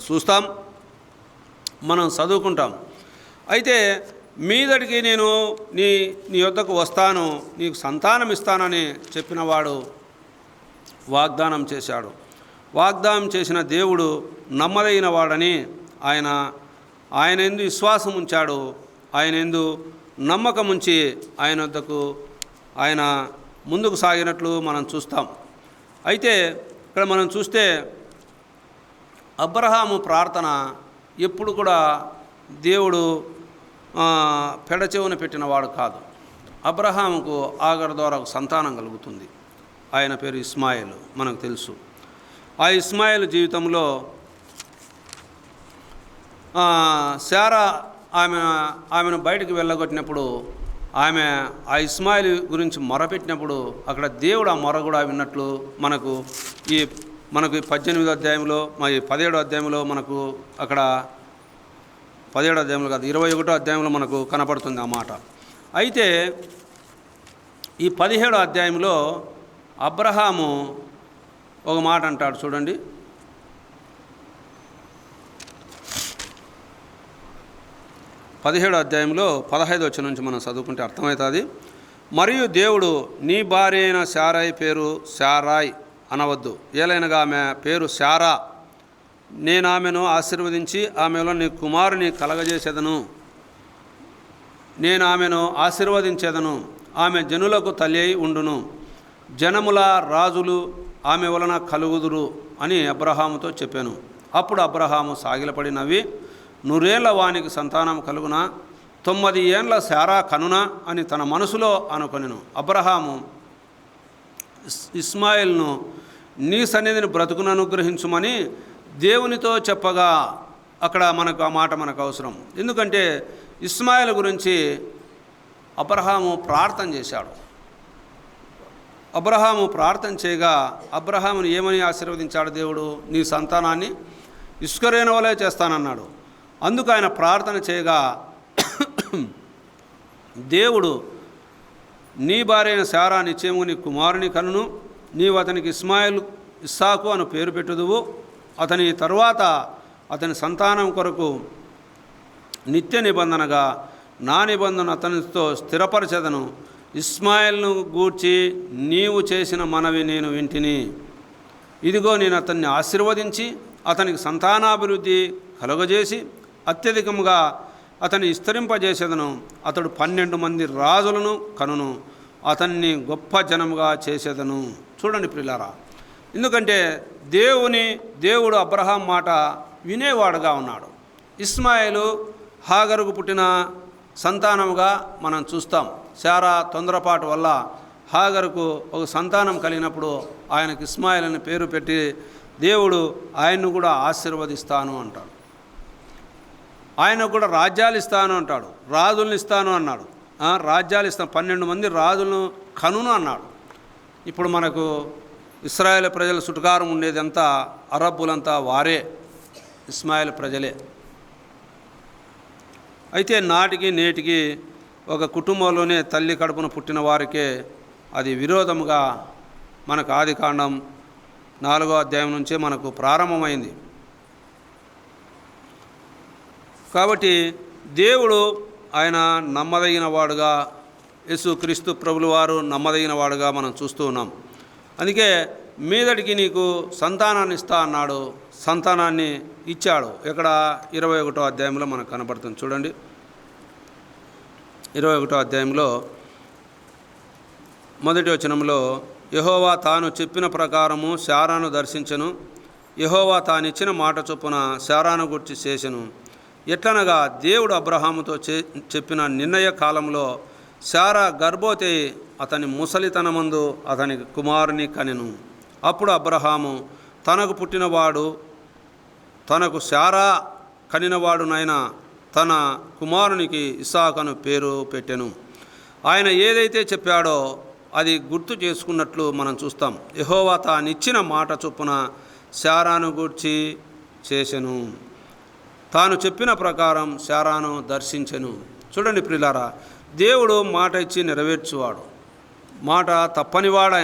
చూస్తాం, మనం చదువుకుంటాం. అయితే మీదటికి నేను నీ యొద్దకు వస్తాను, నీకు సంతానం ఇస్తానని చెప్పినవాడు వాగ్దానం చేశాడు. వాగ్దానం చేసిన దేవుడు నమ్మదగిన వాడని ఆయన యందు విశ్వాసం ఉంచాడు. ఆయన యందు నమ్మకం ఉంచి ఆయన వద్దకు ఆయన ముందుకు సాగినట్లు మనం చూస్తాం. అయితే ఇక్కడ మనం చూస్తే అబ్రహాము ప్రార్థన ఎప్పుడు కూడా దేవుడు పెడచెవున పెట్టినవాడు కాదు. అబ్రహాముకు ఆగర్ ద్వారా ఒక సంతానం కలుగుతుంది. ఆయన పేరు ఇస్మాయిల్, మనకు తెలుసు. ఆ ఇస్మాయిల్ జీవితంలో శారా ఆమెను బయటికి వెళ్ళగొట్టినప్పుడు ఆమె ఆ ఇస్మాయిల్ గురించి మొరపెట్టినప్పుడు అక్కడ దేవుడు ఆ మొర కూడా విన్నట్లు మనకు 18వ అధ్యాయంలో 17వ అధ్యాయంలో మనకు అక్కడ 17వ అధ్యాయంలో కాదు 21వ అధ్యాయంలో మనకు కనపడుతుంది ఆ మాట. అయితే ఈ 17వ అధ్యాయంలో అబ్రహాము ఒక మాట అంటాడు చూడండి. 17వ అధ్యాయంలో 15వ వచనం నుంచి మనం చదువుకుంటే అర్థమవుతుంది. మరియు దేవుడు నీ భార్య అయిన శారాయి పేరు శారాయ్ అనవద్దు, ఏలైనగా ఆమె పేరు శారా. నేను ఆమెను ఆశీర్వదించి ఆమెలో నీ కుమారుని కలగజేసేదను. నేను ఆమెను ఆశీర్వదించేదను, ఆమె జనులకు తల్లి అయి ఉండును, జనముల రాజులు ఆమె వలన కలుగుదురు అని అబ్రహాముతో చెప్పాను. అప్పుడు అబ్రహాము సాగిలపడి నవ్వి, 100 ఏళ్ల వానికి సంతానం కలుగునా, 90 ఏండ్ల శారా కనునా అని తన మనసులో అనుకొనెను. అబ్రహాము ఇస్మాయిల్ను నీ సన్నిధిని బ్రతుకును అనుగ్రహించుమని దేవునితో చెప్పగా, అక్కడ మనకు ఆ మాట మనకు అవసరం. ఎందుకంటే ఇస్మాయిల్ గురించి అబ్రహాము ప్రార్థన చేశాడు. అబ్రహాము ప్రార్థన చేయగా అబ్రహామును ఏమని ఆశీర్వదించాడు దేవుడు? నీ సంతానాన్ని ఇసుకరేణు వలె చేస్తానన్నాడు. అందుకు ఆయన ప్రార్థన చేయగా దేవుడు నీ భార్య అయిన శారా నిశ్చయము నీ కుమారుని కనును, నీవు అతనికి ఇస్సాకు అను పేరు పెట్టుదువు. అతని తరువాత అతని సంతానం కొరకు నిత్య నిబంధనగా నా నిబంధన అతనితో స్థిరపరచెదను. ఇస్మాయిల్ను గూర్చి నీవు చేసిన మనవి నేను వింటిని. ఇదిగో నేను అతన్ని ఆశీర్వదించి అతనికి సంతానాభివృద్ధి కలుగజేసి అత్యధికంగా అతన్ని విస్తరింపజేసేదను. అతడు 12 మంది రాజులను కనును, అతన్ని గొప్ప జనముగా చేసేదను. చూడండి ప్రియులారా, ఎందుకంటే దేవుడు అబ్రహాం మాట వినేవాడుగా ఉన్నాడు. ఇస్మాయిలు హాగరుకు పుట్టిన సంతానముగా మనం చూస్తాం. శారా తొందరపాటు వల్ల హాగరుకు ఒక సంతానం కలిగినప్పుడు ఆయనకు ఇస్మాయిల్ అని పేరు పెట్టి దేవుడు ఆయన్ను కూడా ఆశీర్వదిస్తాను అంటాడు. ఆయనకు కూడా రాజ్యాలు ఇస్తాను అంటాడు, రాజులను ఇస్తాను అన్నాడు. రాజ్యాలు ఇస్తాను, 12 మంది రాజులను కనును అన్నాడు. ఇప్పుడు మనకు ఇశ్రాయేల్ ప్రజల సుటకారం ఉండేదంతా అరబ్బులంతా వారే, ఇస్మాయిల్ ప్రజలే. అయితే నాటికి నేటికి ఒక కుటుంబంలోనే తల్లి కడుపున పుట్టిన వారికే అది విరోధముగా మనకు ఆదికాండం 4వ అధ్యాయం నుంచే మనకు ప్రారంభమైంది. కాబట్టి దేవుడు ఆయన నమ్మదగిన వాడుగా యేసు క్రీస్తు ప్రభుల వారు నమ్మదగిన వాడుగా మనం చూస్తూ ఉన్నాం. అందుకే మీదటికి నీకు సంతానాన్ని ఇస్తా అన్నాడు, సంతానాన్ని ఇచ్చాడు. ఇక్కడ 21వ అధ్యాయంలో మనకు కనపడుతుంది. చూడండి, 21వ అధ్యాయంలో మొదటి వచనంలో, యెహోవా తాను చెప్పిన ప్రకారము శారాను దర్శించెను. యెహోవా తానిచ్చిన మాట చొప్పున శారాను గూర్చి చేసెను. ఎట్లనగా దేవుడు అబ్రహాముతో చెప్పిన నిర్ణయ కాలంలో శారా గర్భవతి అతని ముసలితనమందు అతనికి కుమారుని కనెను. అప్పుడు అబ్రహాము తనకు పుట్టినవాడు, తనకు శారా కనినవాడునైనా తన కుమారునికి ఇస్సాకును పేరు పెట్టెను. ఆయన ఏదైతే చెప్పాడో అది గుర్తు చేసుకున్నట్లు మనం చూస్తాం. యెహోవా తానిచ్చిన మాట చొప్పున శారాను గూర్చి చేసెను. తాను చెప్పిన ప్రకారం శారాను దర్శించెను. చూడండి ప్రియులారా, దేవుడు మాట ఇచ్చి నెరవేర్చువాడు, మాట తప్పనివాడు.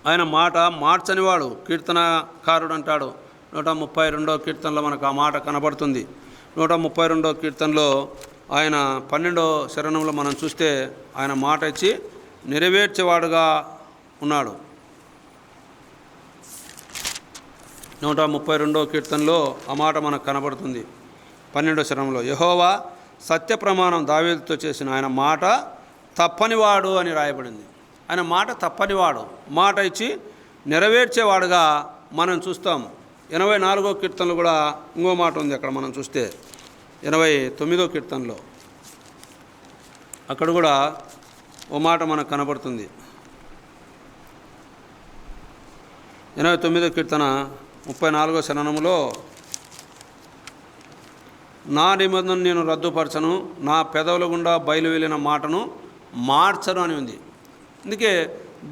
ఆయన మాట మార్చనివాడు. కీర్తనకారుడు అంటాడు, 132వ కీర్తనలో మనకు ఆ మాట కనబడుతుంది. 132వ కీర్తనలో ఆయన 12వ శరణంలో మనం చూస్తే ఆయన మాట ఇచ్చి నెరవేర్చేవాడుగా ఉన్నాడు. 132వ కీర్తనలో ఆ మాట మనకు కనబడుతుంది. 12వ శరణంలో, యెహోవా సత్య ప్రమాణం దావీదుతో చేసిన ఆయన మాట తప్పనివాడు అని రాయబడింది. ఆయన మాట తప్పనివాడు, మాట ఇచ్చి నెరవేర్చేవాడుగా మనం చూస్తాం. 84వ కీర్తనలో కూడా ఇంకో మాట ఉంది. అక్కడ మనం చూస్తే 89వ కీర్తనలో అక్కడ కూడా ఓ మాట మనకు కనబడుతుంది. 89వ కీర్తన 34వ శరణములో, నా నిబంధన నేను రద్దుపరచను, నా పెదవుల గుండా బయలు వెళ్ళిన మాటను మార్చను అని ఉంది. అందుకే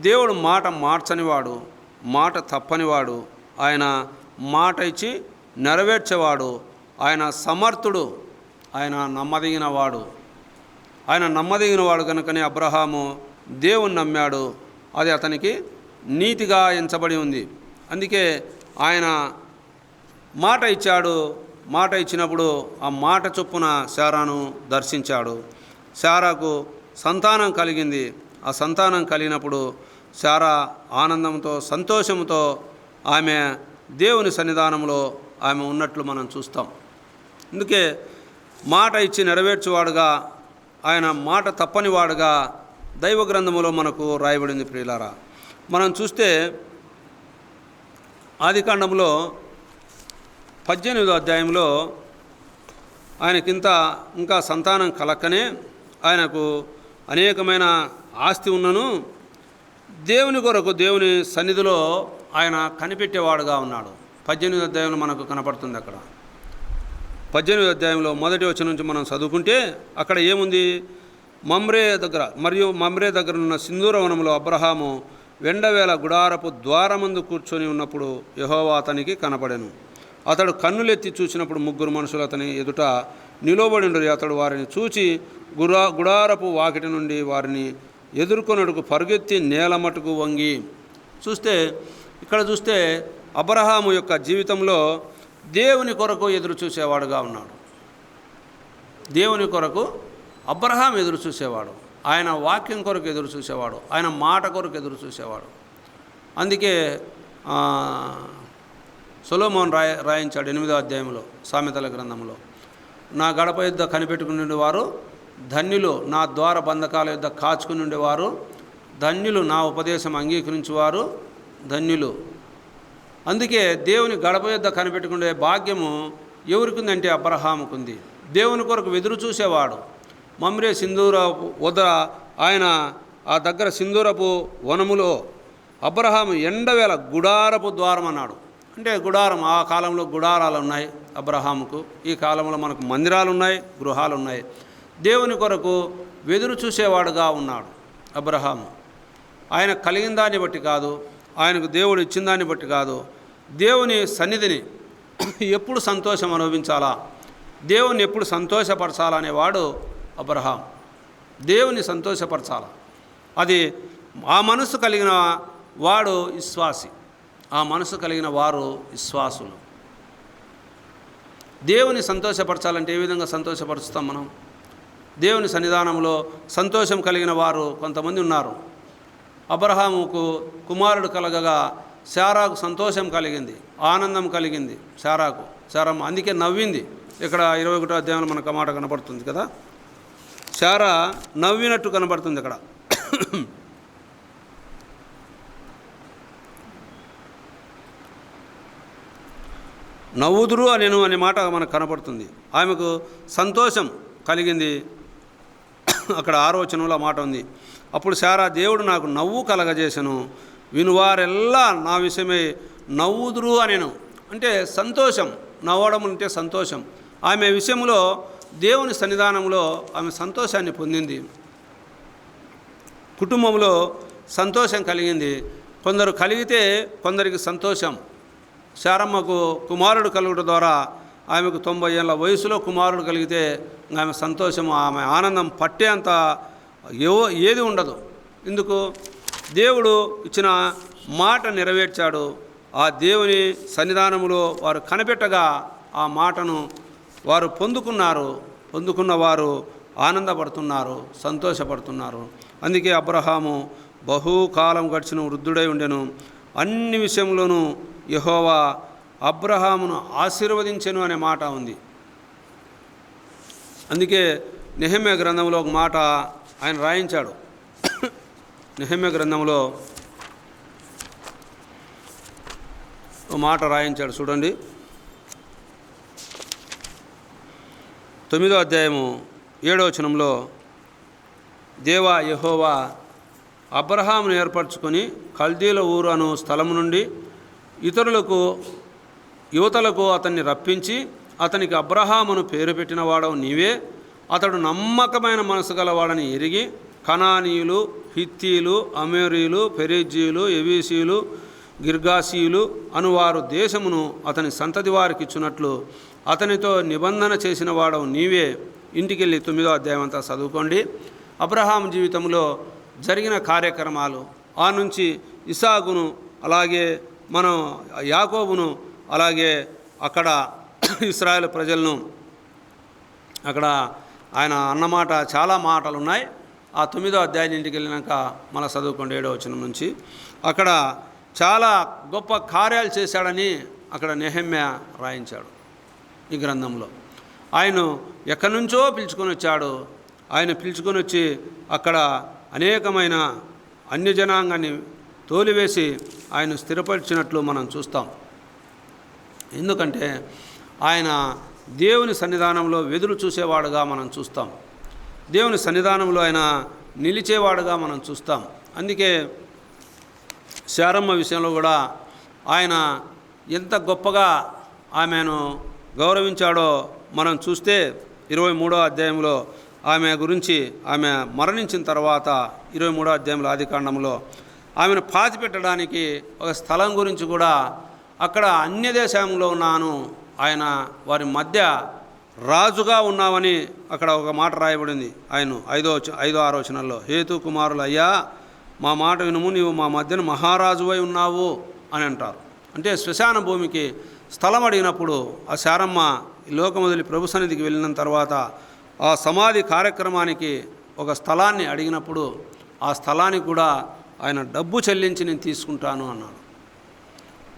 దేవుడు మాట మార్చనివాడు, మాట తప్పనివాడు, ఆయన మాట ఇచ్చి నెరవేర్చేవాడు, ఆయన సమర్థుడు, ఆయన నమ్మదగినవాడు. ఆయన నమ్మదగినవాడు కనుకనే అబ్రహాము దేవుని నమ్మాడు, అది అతనికి నీతిగా ఎంచబడి ఉంది. అందుకే ఆయన మాట ఇచ్చాడు. మాట ఇచ్చినప్పుడు ఆ మాట చొప్పున శారాను దర్శించాడు. శారాకు సంతానం కలిగింది. ఆ సంతానం కలిగినప్పుడు శారా ఆనందంతో సంతోషంతో ఆమె దేవుని సన్నిధానంలో ఆమె ఉన్నట్లు మనం చూస్తాం. అందుకే మాట ఇచ్చి నెరవేర్చువాడుగా, ఆయన మాట తప్పనివాడుగా దైవ గ్రంథములో మనకు రాయబడింది. ప్రియులారా, మనం చూస్తే ఆదికాండంలో 18వ అధ్యాయంలో ఆయనకింత ఇంకా సంతానం కలక్కనే ఆయనకు అనేకమైన ఆస్తి ఉన్నను దేవుని కొరకు దేవుని సన్నిధిలో ఆయన కనిపెట్టేవాడుగా ఉన్నాడు. 18వ అధ్యాయంలో మనకు కనపడుతుంది. అక్కడ 18వ అధ్యాయంలో మొదటి వచనం నుంచి మనం చదువుకుంటే అక్కడ ఏముంది? మమ్రే దగ్గర ఉన్న సింధూరవనంలో అబ్రహాము వెండవేల గుడారపు ద్వారమందు కూర్చొని ఉన్నప్పుడు యెహోవా అతనికి కనపడెను. అతడు కన్నులెత్తి చూసినప్పుడు 3 మనుషులు అతని ఎదుట నిలవబడి అతడు వారిని చూచి గుడారపు వాకిటి నుండి వారిని ఎదుర్కొనుటకు పరుగెత్తి నేల మటుకు వంగి. ఇక్కడ చూస్తే అబ్రహాము యొక్క జీవితంలో దేవుని కొరకు ఎదురు చూసేవాడుగా ఉన్నాడు. దేవుని కొరకు అబ్రహాం ఎదురు చూసేవాడు, ఆయన వాక్యం కొరకు ఎదురు చూసేవాడు, ఆయన మాట కొరకు ఎదురు చూసేవాడు. అందుకే సొలొమోను రాయించాడు 8వ అధ్యాయంలో సామెతల గ్రంథంలో, నా గడప యుద్ధ కనిపెట్టుకుని వారు ధన్యులు, నా ద్వార బంధకాల యుద్ధ కాచుకుని ఉండేవారు ధన్యులు, నా ఉపదేశం అంగీకరించేవారు ధన్యులు. అందుకే దేవుని గడప యుద్ధ కనిపెట్టుకునే భాగ్యము ఎవరికిందంటే అబ్రహాముకుంది. దేవుని కొరకు ఎదురు చూసేవాడు. మమ్రే సింధూరపు వద్ద ఆయన ఆ దగ్గర సింధూరపు వనములో అబ్రహాము ఎండవేల గుడారపు ద్వారం అన్నాడు. అంటే గుడారం, ఆ కాలంలో గుడారాలు ఉన్నాయి అబ్రహాముకు. ఈ కాలంలో మనకు మందిరాలు ఉన్నాయి, గృహాలు ఉన్నాయి. దేవుని కొరకు ఎదురు చూసేవాడుగా ఉన్నాడు అబ్రహాము. ఆయన కలిగిన దాన్ని బట్టి కాదు, ఆయనకు దేవుడు ఇచ్చిన దాన్ని బట్టి కాదు, దేవుని సన్నిధిని ఎప్పుడు సంతోషం అనుభవించాలా, దేవుని ఎప్పుడు సంతోషపరచాలా అనేవాడు అబ్రహాం. దేవుని సంతోషపరచాల, అది ఆ మనసు కలిగిన వాడు విశ్వాసి, ఆ మనసు కలిగిన వారు విశ్వాసులు. దేవుని సంతోషపరచాలంటే ఏ విధంగా సంతోషపరుస్తాం మనం? దేవుని సన్నిధానంలో సంతోషం కలిగిన వారు కొంతమంది ఉన్నారు. అబ్రహాముకు కుమారుడు కలగగా శారాకు సంతోషం కలిగింది, ఆనందం కలిగింది. శారమ్మ అందుకే నవ్వింది. ఇక్కడ 21వ అధ్యాయంలో మనకు ఆ మాట కనపడుతుంది కదా, శారా నవ్వినట్టు కనపడుతుంది ఇక్కడ. నవ్వుదురు అనే మాట మనకు కనపడుతుంది. ఆమెకు సంతోషం కలిగింది. అక్కడ 6వ వచనంలో మాట ఉంది. అప్పుడు శారా, దేవుడు నాకు నవ్వు కలగజేసెను, వినువారెల్లా నా విషయమై నవ్వుదురు అనేను. అంటే సంతోషం, నవ్వడం అంటే సంతోషం. ఆమె విషయంలో దేవుని సన్నిధానంలో ఆమె సంతోషాన్ని పొందింది. కుటుంబంలో సంతోషం కలిగింది. కొందరు కలిగితే కొందరికి సంతోషం. శారమ్మకు కుమారుడు కలుగుట ద్వారా ఆమెకు 90 ఏళ్ళ వయసులో కుమారుడు కలిగితే ఆమె సంతోషం, ఆమె ఆనందం పట్టేంత ఏది ఉండదు. ఎందుకు? దేవుడు ఇచ్చిన మాట నెరవేర్చాడు. ఆ దేవుని సన్నిధానంలో వారు కనిపెట్టగా ఆ మాటను వారు పొందుకున్న వారు ఆనందపడుతున్నారు, సంతోషపడుతున్నారు. అందుకే అబ్రహాము బహుకాలం గడిచిన వృద్ధుడై ఉండెను. అన్ని విషయంలోనూ యెహోవా అబ్రహామును ఆశీర్వదించెను అనే మాట ఉంది. అందుకే నెహెమ్యా గ్రంథంలో ఒక మాట ఆయన రాయించాడు. నెహెమ్యా గ్రంథంలో ఒక మాట రాయించాడు, చూడండి. 9వ అధ్యాయము 7వ వచనంలో, దేవా యెహోవా అబ్రహామును ఏర్పరచుకొని కల్దీల ఊరు అను స్థలము నుండి యువతలకు అతన్ని రప్పించి అతనికి అబ్రహామును పేరు పెట్టిన వాడవు నీవే. అతడు నమ్మకమైన మనసు గలవాడని ఎరిగి కనానీయులు, హిత్తీలు, అమోరీయులు, పెరిజ్జీయులు, యెబూసీయులు, గిర్గాషీయులు అనువారు దేశమును అతని సంతతి వారికి ఇచ్చినట్లు అతనితో నిబంధన చేసిన వాడవు నీవే. ఇంటికెళ్ళి 9వ అధ్యాయం అంతా చదువుకోండి. అబ్రహాం జీవితంలో జరిగిన కార్యక్రమాలు, ఆ నుంచి ఇసాకును, అలాగే మనం యాకోబును, అలాగే అక్కడ ఇశ్రాయేలు ప్రజలను అక్కడ ఆయన అన్నమాట చాలా మాటలు ఉన్నాయి. ఆ 9వ అధ్యాయం ఇంటికి వెళ్ళినాక మళ్ళీ చదువుకోండి 7వ వచనం నుంచి. అక్కడ చాలా గొప్ప కార్యాలు చేశాడని అక్కడ నెహెమ్యా రాయించాడు ఈ గ్రంథంలో. ఆయన ఎక్కడి నుంచో పిలుచుకొని వచ్చాడు. ఆయన పిలుచుకొని వచ్చి అక్కడ అనేకమైన అన్యజనాంగాన్ని తోలివేసి ఆయన స్థిరపరిచినట్లు మనం చూస్తాం. ఎందుకంటే ఆయన దేవుని సన్నిధానంలో వెదురు చూసేవాడుగా మనం చూస్తాం. దేవుని సన్నిధానంలో ఆయన నిలిచేవాడుగా మనం చూస్తాం. అందుకే శారమ్మ విషయంలో కూడా ఆయన ఎంత గొప్పగా ఆమెను గౌరవించాడో మనం చూస్తే 23వ అధ్యాయంలో ఆమె గురించి, ఆమె మరణించిన తర్వాత 23వ అధ్యాయంలో ఆదికాండంలో ఆమెను పాతిపెట్టడానికి ఒక స్థలం గురించి కూడా అక్కడ అన్య దేశంలో ఉన్నాను, ఆయన వారి మధ్య రాజుగా ఉన్నామని అక్కడ ఒక మాట రాయబడింది. ఆయన 5-6 వచనాల్లో, హేతు కుమారులు అయ్యా మా మాట వినుము, నీవు మా మధ్యన మహారాజువై ఉన్నావు అని అంటారు. అంటే శ్మశాన భూమికి స్థలం అడిగినప్పుడు ఆ శారమ్మ లోకం వదిలి ప్రభు సన్నిధికి వెళ్ళిన తర్వాత ఆ సమాధి కార్యక్రమానికి ఒక స్థలాన్ని అడిగినప్పుడు ఆ స్థలానికి కూడా ఆయన డబ్బు చెల్లించి నేను తీసుకుంటాను అన్నాడు.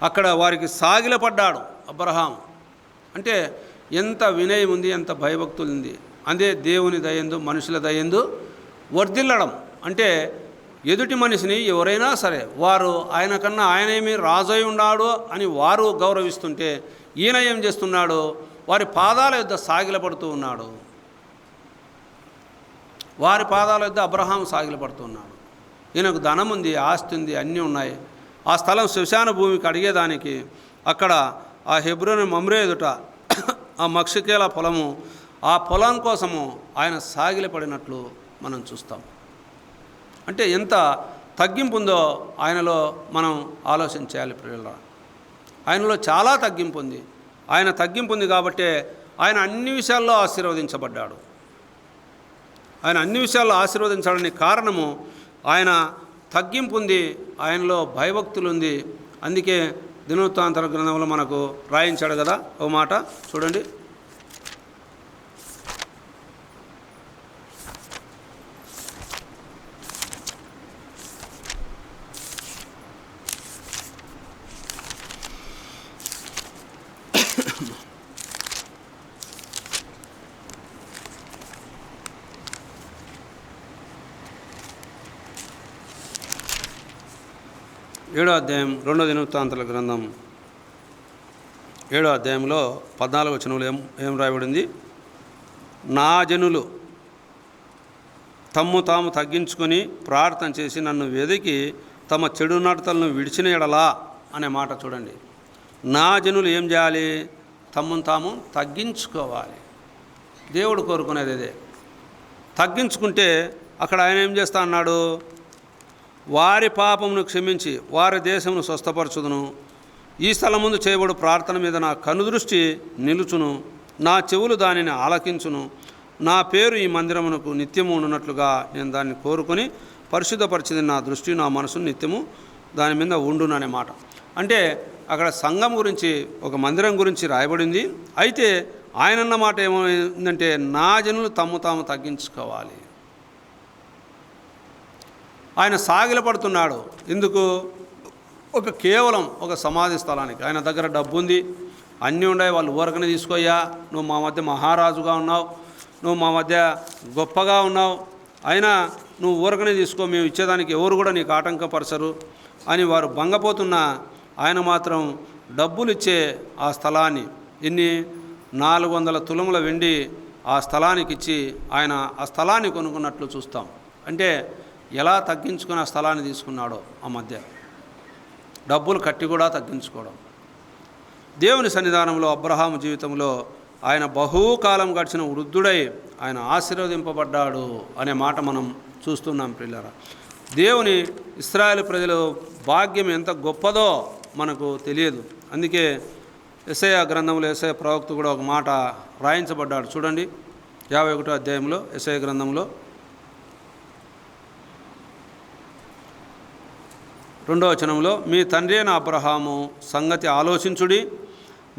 అక్కడ వారికి సాగిలపడ్డాడు అబ్రహాం. అంటే ఎంత వినయం ఉంది, ఎంత భయభక్తులు ఉంది. అదే దేవుని దయందు మనుషుల దయందు వర్ధిల్లడం. అంటే ఎదుటి మనిషిని ఎవరైనా సరే వారు ఆయన కన్నా ఆయనేమి రాజై ఉన్నాడు అని వారు గౌరవిస్తుంటే ఈయన ఏం చేస్తున్నాడు? వారి పాదాల యొద్ద సాగిలపడుతూ ఉన్నాడు. వారి పాదాల యొద్ద అబ్రహాం సాగిలపడుతూ ఉన్నాడు. ఈయనకు ధనం ఉంది, ఆస్తి ఉంది, అన్నీ ఉన్నాయి. ఆ స్థలం శ్మశాన భూమికి అడిగేదానికి అక్కడ ఆ హెబ్రోను మమ్రే ఎదుట ఆ మక్షకేల పొలము, ఆ పొలం కోసము ఆయన సాగిలపడినట్లు మనం చూస్తాం. అంటే ఎంత తగ్గింపు ఉందో ఆయనలో మనం ఆలోచన చేయాలి ప్రియులారా. ఆయనలో చాలా తగ్గింపు ఉంది. ఆయన తగ్గింపు ఉంది కాబట్టే ఆయన అన్ని విషయాల్లో ఆశీర్వదించబడ్డాడు. ఆయన అన్ని విషయాల్లో ఆశీర్వదించడానికి కారణము ఆయన తగ్గింపు ఉంది, ఆయనలో భయభక్తులు ఉంది. అందుకే దినవృత్తాంతర గ్రంథంలో మనకు రాయించాడు కదా ఓ మాట, చూడండి. 7వ అధ్యాయం 2 దినవృత్తాంతాల గ్రంథం 7వ అధ్యాయంలో 14వ వచనంలో ఏం రాయబడింది? నా జనులు తమ్ము తాము తగ్గించుకొని ప్రార్థన చేసి నన్ను వెదికి తమ చెడు నడతలను విడిచిన ఎడలా అనే మాట చూడండి. నా జనులు ఏం చేయాలి? తమ్మును తాము తగ్గించుకోవాలి. దేవుడు కోరుకునేది అదే. తగ్గించుకుంటే అక్కడ ఆయన ఏం చేస్తా అన్నాడు? వారి పాపమును క్షమించి వారి దేశమును స్వస్థపరచుదును. ఈ స్థలం ముందు చేయబడు ప్రార్థన మీద నా కనుదృష్టి నిలుచును, నా చెవులు దానిని ఆలకించును. నా పేరు ఈ మందిరమునకు నిత్యము ఉన్నట్లుగా నేను దాన్ని కోరుకొని పరిశుద్ధపరిచింది. నా దృష్టి నా మనసు నిత్యము దాని మీద ఉండును అనే మాట. అంటే అక్కడ సంఘం గురించి, ఒక మందిరం గురించి రాయబడింది. అయితే ఆయన అన్న మాట ఏమైందంటే, నా జనులు తమ్ము తాము తగ్గించుకోవాలి. ఆయన సాగిలపడుతున్నాడు. ఎందుకు? కేవలం ఒక సమాధి స్థలానికి. ఆయన దగ్గర డబ్బు ఉంది, అన్నీ ఉన్నాయి. వాళ్ళు ఊరకనే తీసుకోయ్యా, నువ్వు మా మధ్య మహారాజుగా ఉన్నావు, నువ్వు మా మధ్య గొప్పగా ఉన్నావు, అయినా నువ్వు ఊరకనే తీసుకో, మేము ఇచ్చేదానికి ఎవరు కూడా నీకు ఆటంకపరచరు అని వారు భంగపోతున్నా, ఆయన మాత్రం డబ్బులు ఇచ్చే ఆ స్థలాన్ని, 400 తులముల వెండి ఆ స్థలానికి ఇచ్చి ఆయన ఆ స్థలాన్ని కొనుక్కున్నట్లు చూస్తాం. అంటే ఎలా తగ్గించుకుని ఆ స్థలాన్ని తీసుకున్నాడో, ఆ మధ్య డబ్బులు కట్టి కూడా తగ్గించుకోవడం. దేవుని సన్నిధానంలో అబ్రహాము జీవితంలో ఆయన బహుకాలం గడిచిన వృద్ధుడై ఆయన ఆశీర్వదింపబడ్డాడు అనే మాట మనం చూస్తున్నాం ప్రియులారా. దేవుని ఇశ్రాయేలు ప్రజలు భాగ్యం ఎంత గొప్పదో మనకు తెలియదు. అందుకే యెషయా గ్రంథంలో యెషయా ప్రవక్త కూడా ఒక మాట రాయించబడ్డాడు. చూడండి 51వ అధ్యాయంలో యెషయా గ్రంథంలో 2వ వచనంలో, మీ తండ్రి అయిన అబ్రహాము సంగతి ఆలోచించుడి,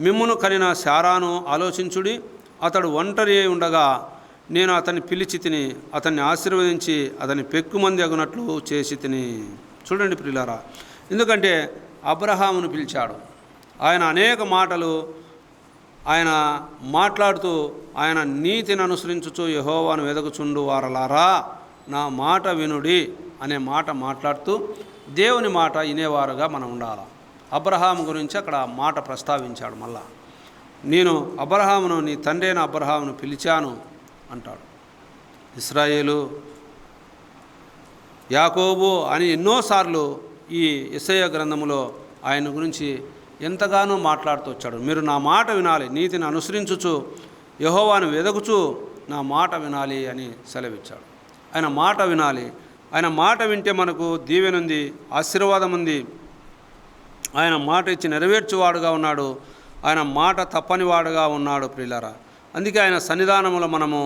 మిమ్మును కనిన శారాను ఆలోచించుడి. అతడు ఒంటరి అయి ఉండగా నేను అతన్ని పిలిచి తిని అతన్ని ఆశీర్వదించి అతన్ని పెక్కుమంది అగునట్లు చేసి తిని. చూడండి ప్రియులారా, ఎందుకంటే అబ్రహామును పిలిచాడు. ఆయన అనేక మాటలు ఆయన మాట్లాడుతూ, ఆయన నీతిని అనుసరించుచు యెహోవాను వెదకుచుండు వారలారా నా మాట వినుడి అనే మాట మాట్లాడుతూ దేవుని మాట వినేవారుగా మనం ఉండాలి. అబ్రహాము గురించి అక్కడ మాట ప్రస్తావించాడు. మళ్ళా నేను అబ్రహామును, నీ తండ్రి అయిన అబ్రహామును పిలిచాను అంటాడు. ఇశ్రాయేలు, యాకోబు అని ఎన్నోసార్లు ఈ యెషయా గ్రంథములో ఆయన గురించి ఎంతగానో మాట్లాడుతూ వచ్చాడు. మీరు నా మాట వినాలి, నీతిని అనుసరించుచు యెహోవాను వెదకుచు నా మాట వినాలి అని సెలవిచ్చాడు. ఆయన మాట వినాలి. ఆయన మాట వింటే మనకు దీవెన ఉంది, ఆశీర్వాదం ఉంది. ఆయన మాట ఇచ్చి నెరవేర్చువాడుగా ఉన్నాడు. ఆయన మాట తప్పనివాడుగా ఉన్నాడు ప్రియులారా. అందుకే ఆయన సన్నిధానంలో మనము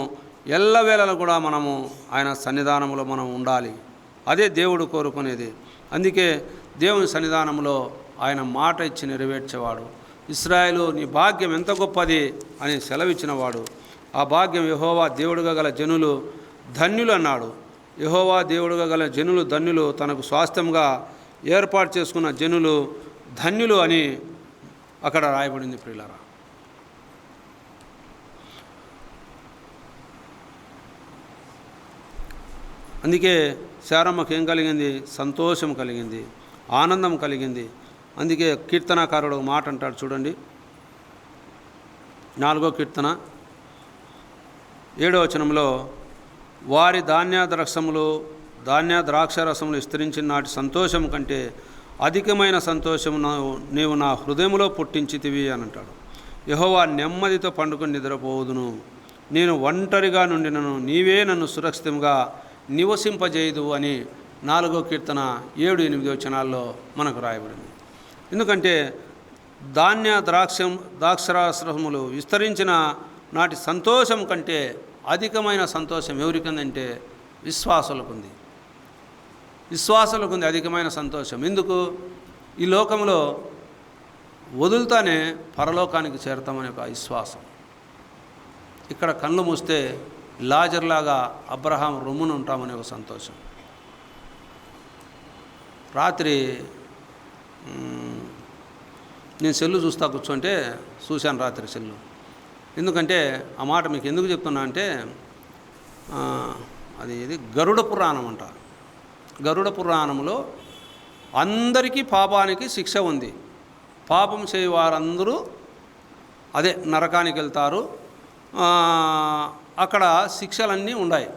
ఎల్లవేళలా కూడా మనము ఆయన సన్నిధానంలో మనం ఉండాలి. అదే దేవుడు కోరుకునేది. అందుకే దేవుని సన్నిధానంలో ఆయన మాట ఇచ్చి నెరవేర్చేవాడు. ఇశ్రాయేలు, నీ భాగ్యం ఎంత గొప్పది అని సెలవిచ్చినవాడు. ఆ భాగ్యం యెహోవా దేవుడుగా గల జనులు ధన్యులు అన్నాడు. యెహోవా దేవుడుగా గల జనులు ధన్యులు, తనకు స్వాస్థ్యంగా ఏర్పాటు చేసుకున్న జనులు ధన్యులు అని అక్కడ రాయబడింది ప్రియులారా. అందుకే శారమ్మకు ఏం కలిగింది? సంతోషం కలిగింది, ఆనందం కలిగింది. అందుకే కీర్తనాకారుడు ఒక మాట అంటాడు చూడండి, 4వ కీర్తన 7వ వచనంలో, వారి ధాన్య ద్రాక్షరసములు విస్తరించిన నాటి సంతోషం కంటే అధికమైన సంతోషము నీవు నా హృదయంలో పుట్టించితివి అని అంటాడు. యెహోవా నెమ్మదితో పండుకొని నిద్రపోవుదును, నేను ఒంటరిగా నుండినను నీవే నన్ను సురక్షితంగా నివసింపజేయదు అని 4వ కీర్తన 7-8 వచనాల్లో మనకు రాయబడింది. ఎందుకంటే ద్రాక్షరసములు విస్తరించిన నాటి సంతోషం కంటే అధికమైన సంతోషం ఎవరికందంటే విశ్వాసులకు ఉంది. విశ్వాసులకు ఉంది అధికమైన సంతోషం. ఎందుకు? ఈ లోకంలో వదులుతానే పరలోకానికి చేరతామనే ఒక విశ్వాసం. ఇక్కడ కళ్ళు మూస్తే లాజర్లాగా అబ్రహాం రొమ్మున ఉంటామనే ఒక సంతోషం. రాత్రి నేను సెల్లు చూస్తా కూర్చుంటే చూశాను రాత్రి సెల్లు. ఎందుకంటే ఆ మాట మీకు ఎందుకు చెప్తున్నా అంటే, ఇది గరుడ పురాణం అంట. గరుడ పురాణంలో అందరికీ పాపానికి శిక్ష ఉంది. పాపం చేయవారందరూ అదే నరకానికి వెళ్తారు. అక్కడ శిక్షలన్నీ ఉన్నాయి.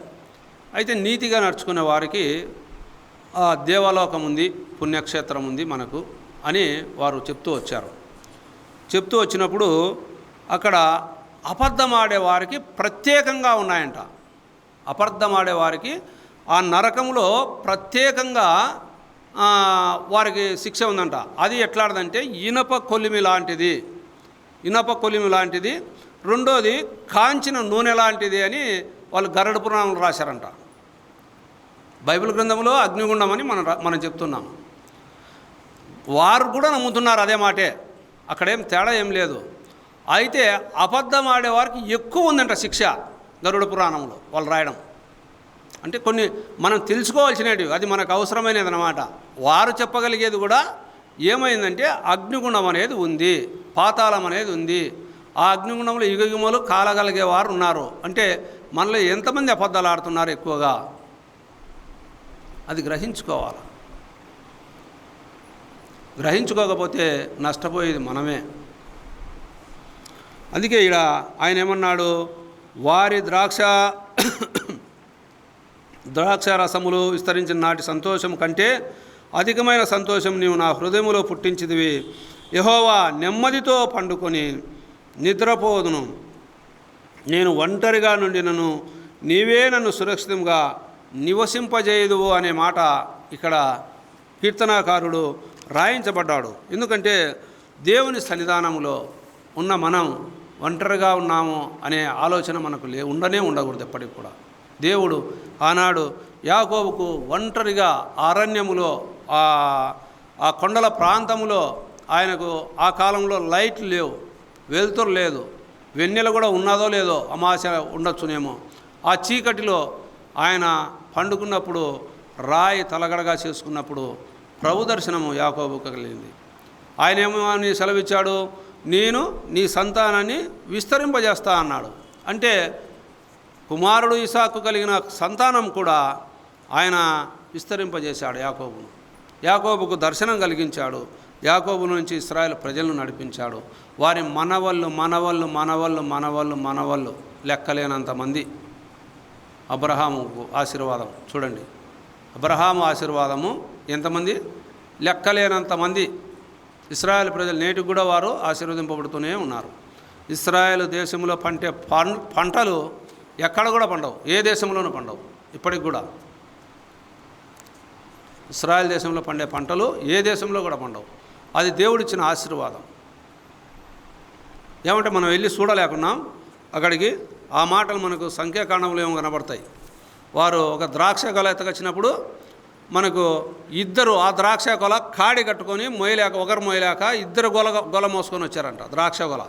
అయితే నీతిగా నడుచుకునే వారికి దేవలోకం ఉంది, పుణ్యక్షేత్రం ఉంది మనకు అని వారు చెప్తూ వచ్చారు. చెప్తూ వచ్చినప్పుడు అక్కడ అబద్ధమాడే వారికి ప్రత్యేకంగా ఉన్నాయంట. అబద్ధమాడే వారికి ఆ నరకంలో ప్రత్యేకంగా వారికి శిక్ష ఉందంట. అది ఎట్లాంటిదంటే ఇనప కొలిమి లాంటిది. రెండోది కాంచిన నూనె లాంటిది అని వాళ్ళు గరుడ పురాణంలో రాశారంట. బైబిల్ గ్రంథంలో అగ్నిగుండం అని మనం చెప్తున్నాం. వారు కూడా నమ్ముతున్నారు అదే మాటే, అక్కడేం తేడా ఏం లేదు. అయితే అబద్ధం ఆడేవారికి ఎక్కువ ఉందంట శిక్ష గరుడ పురాణంలో వాళ్ళు రాయడం. అంటే కొన్ని మనం తెలుసుకోవాల్సినవి, అది మనకు అవసరమైనది అన్నమాట. వారు చెప్పగలిగేది కూడా ఏమైందంటే అగ్నిగుండం అనేది ఉంది, పాతాళం అనేది ఉంది. ఆ అగ్నిగుండంలో యుగయుగములు కాలగలిగే వారు ఉన్నారు. అంటే మనలో ఎంతమంది అబద్ధాలు ఆడుతున్నారు ఎక్కువగా, అది గ్రహించుకోవాలి. గ్రహించుకోకపోతే నష్టపోయేది మనమే. అందుకే ఇక్కడ ఆయన ఏమన్నాడు, వారి ద్రాక్ష రసములు విస్తరించిన నాటి సంతోషం కంటే అధికమైన సంతోషం నీవు నా హృదయములో పుట్టించిదివి. యెహోవా నెమ్మదితో పండుకొని నిద్రపోదును, నేను ఒంటరిగా నుండినను నీవే నన్ను సురక్షితంగా నివసింపజేయదువు అనే మాట ఇక్కడ కీర్తనాకారుడు రాయించబడ్డాడు. ఎందుకంటే దేవుని సన్నిధానంలో ఉన్న మనం ఒంటరిగా ఉన్నాము అనే ఆలోచన మనకు ఉండకూడదు ఎప్పటికి కూడా. దేవుడు ఆనాడు యాకోబుకు ఒంటరిగా అరణ్యములో ఆ కొండల ప్రాంతములో ఆయనకు ఆ కాలంలో లైట్లు లేవు, వెలుతురు లేదు, వెన్నెల కూడా ఉన్నదో లేదో అమావాస్య ఉండొచ్చునేమో. ఆ చీకటిలో ఆయన పండుకున్నప్పుడు రాయి తలగడగా చేసుకున్నప్పుడు ప్రభు దర్శనము యాకోబుకు కలిగింది. ఆయన ఏమని సెలవిచ్చాడు, నేను నీ సంతానాన్ని విస్తరింపజేస్తా అన్నాడు. అంటే కుమారుడు ఇసాకు కలిగిన సంతానం కూడా ఆయన విస్తరింపజేశాడు యాకోబుకు దర్శనం కలిగించాడు. యాకోబు నుంచి ఇశ్రాయేలు ప్రజలను నడిపించాడు. వారి మనవళ్ళు లెక్కలేనంతమంది. అబ్రహాముకు ఆశీర్వాదం చూడండి, అబ్రహాము ఆశీర్వాదము ఎంతమంది, లెక్కలేనంతమంది. ఇశ్రాయేలు ప్రజలు నేటికి కూడా వారు ఆశీర్వదింపబడుతూనే ఉన్నారు. ఇశ్రాయేలు దేశంలో పండే పంటలు ఎక్కడ కూడా పండవు, ఏ దేశంలోనూ పండవు. ఇప్పటికి కూడా ఇశ్రాయేలు దేశంలో పండే పంటలు ఏ దేశంలో కూడా పండవు. అది దేవుడిచ్చిన ఆశీర్వాదం. ఏమంటే మనం వెళ్ళి చూడలేకున్నాం అక్కడికి. ఆ మాటలు మనకు సంఖ్యాకాండంలో ఏమో కనబడతాయి. వారు ఒక ద్రాక్ష కొల ఎత్తకొచ్చినప్పుడు మనకు ఇద్దరు ఆ ద్రాక్ష కొల కాడి కట్టుకొని ఒకరు మోయలేక ఇద్దరు గొల మోసుకొని వచ్చారంట, ద్రాక్ష కొల.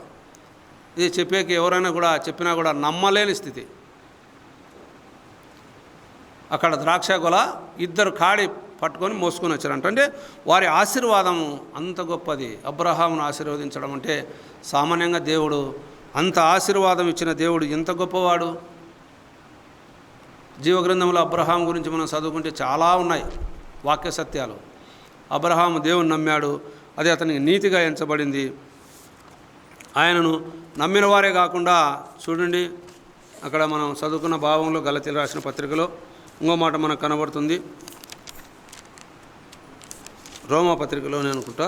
ఇది చెప్పేకి ఎవరైనా కూడా చెప్పినా కూడా నమ్మలేని స్థితి. అక్కడ ద్రాక్ష కొల ఇద్దరు కాడి పట్టుకొని మోసుకొని వచ్చారంట. అంటే వారి ఆశీర్వాదము అంత గొప్పది. అబ్రహామును ఆశీర్వదించడం అంటే సామాన్యంగా దేవుడు అంత ఆశీర్వాదం ఇచ్చిన దేవుడు ఎంత గొప్పవాడు. జీవగ్రంథంలో అబ్రహాం గురించి మనం చదువుకుంటే చాలా ఉన్నాయి వాక్య సత్యాలు. అబ్రహాము దేవుని నమ్మాడు, అది అతనికి నీతిగా ఎంచబడింది. ఆయనను నమ్మిన వారే కాకుండా చూడండి, అక్కడ మనం చదువుకున్న భావంలో గలతీలు రాసిన పత్రికలో ఇంకో మాట మనకు కనబడుతుంది. రోమా పత్రికలోనే అనుకుంటా,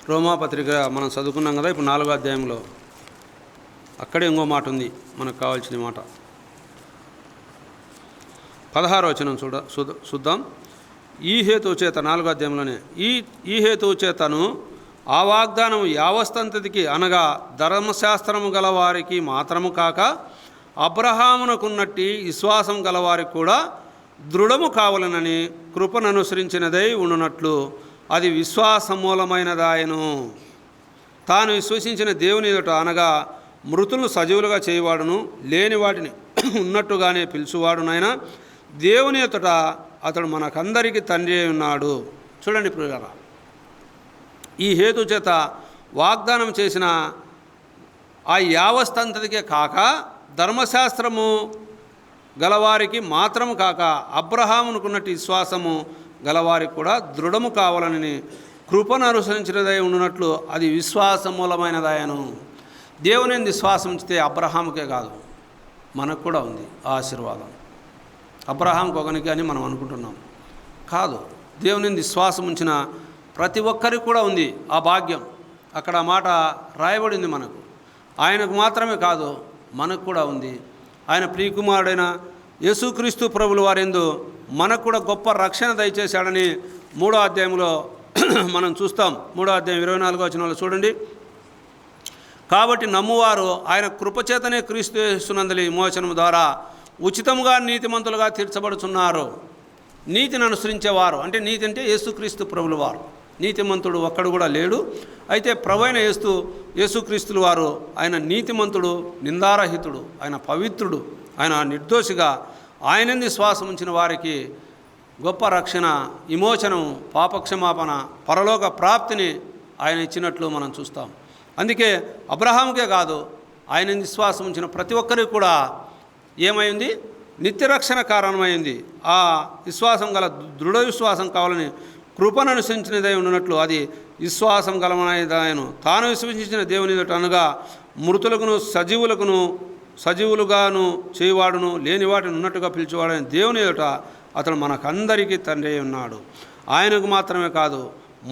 రోమా పత్రిక మనం చదువుకున్నాం కదా ఇప్పుడు 4వ అధ్యాయంలో. అక్కడే ఇంకో మాట ఉంది మనకు కావాల్సిన మాట. 16వ వచనం చూద్దాం. ఈ హేతువు చేత 4వ అధ్యాయంలోనే ఈ హేతువు చేతను ఆ వాగ్దానం యావస్థంతతికి అనగా ధర్మశాస్త్రము గలవారికి మాత్రము కాక అబ్రహామునకున్నట్టి విశ్వాసం గలవారికి కూడా దృఢము కావాలనని కృపను అనుసరించినదై ఉండునట్లు అది విశ్వాసమూలమైనదాయను. తాను విశ్వసించిన దేవుని ఎదుట అనగా మృతులను సజీవులుగా చేయవాడును, లేని వాటిని ఉన్నట్టుగానే పిలుచువాడునైనా దేవుని ఎదుట అతడు మనకందరికీ తండ్రి అయి ఉన్నాడు. చూడండి ప్రియులారా, ఈ హేతు చేత వాగ్దానం చేసిన ఆ యావస్థంతటికే కాక ధర్మశాస్త్రము గలవారికి మాత్రము కాక అబ్రహామునుకున్నట్టు విశ్వాసము గలవారికి కూడా దృఢము కావాలని కృపను అనుసరించినదై ఉన్నట్లు అది విశ్వాసమూలమైనదాయను. దేవుని విశ్వాసం ఉంచితే అబ్రహాముకే కాదు, మనకు కూడా ఉంది ఆ ఆశీర్వాదం. అబ్రహాంకి ఒకనికి అని మనం అనుకుంటున్నాం, కాదు. దేవుని విశ్వాసం ఉంచిన ప్రతి ఒక్కరికి కూడా ఉంది ఆ భాగ్యం. అక్కడ ఆ మాట రాయబడింది. మనకు ఆయనకు మాత్రమే కాదు, మనకు కూడా ఉంది. ఆయన ప్రియకుమారుడైన యేసుక్రీస్తు ప్రభుల వారెందు మనకు కూడా గొప్ప రక్షణ దయచేశాడని 3వ అధ్యాయంలో మనం చూస్తాం. 3వ అధ్యాయం 24వ వచనంలో చూడండి. కాబట్టి నమ్మువారు ఆయన కృపచేతనే క్రీస్తు యేసునందలి విమోచనం ద్వారా ఉచితముగా నీతిమంతులుగా తీర్చబడుచున్నారు. నీతిని అనుసరించేవారు అంటే నీతి అంటే యేసుక్రీస్తు ప్రభుల వారు. నీతిమంతుడు ఒక్కడు కూడా లేడు. అయితే ప్రభువైన యేసుక్రీస్తుల వారు ఆయన నీతిమంతుడు, నిందారహితుడు, ఆయన పవిత్రుడు, ఆయన నిర్దోషిగా ఆయనందు విశ్వాసం ఉంచిన వారికి గొప్ప రక్షణ, విమోచనం, పాపక్షమాపణ, పరలోక ప్రాప్తిని ఆయన ఇచ్చినట్లు మనం చూస్తాం. అందుకే అబ్రహాముకే కాదు, ఆయన విశ్వాసం ఉంచిన ప్రతి ఒక్కరికి కూడా ఏమైంది? నిత్యరక్షణ కారణమైంది. ఆ విశ్వాసం గల దృఢ విశ్వాసం కావాలని కృపను అనుసరించినదై ఉన్నట్లు అది విశ్వాసం గలమైనదాయను. తాను విశ్వసించిన దేవుని ఎదుట అనగా మృతులకును సజీవులుగాను చేయువాడును లేని వాటిని ఉన్నట్టుగా పిలిచేవాడని దేవుని ఎదుట అతడు మనకందరికీ తండ్రి ఉన్నాడు. ఆయనకు మాత్రమే కాదు,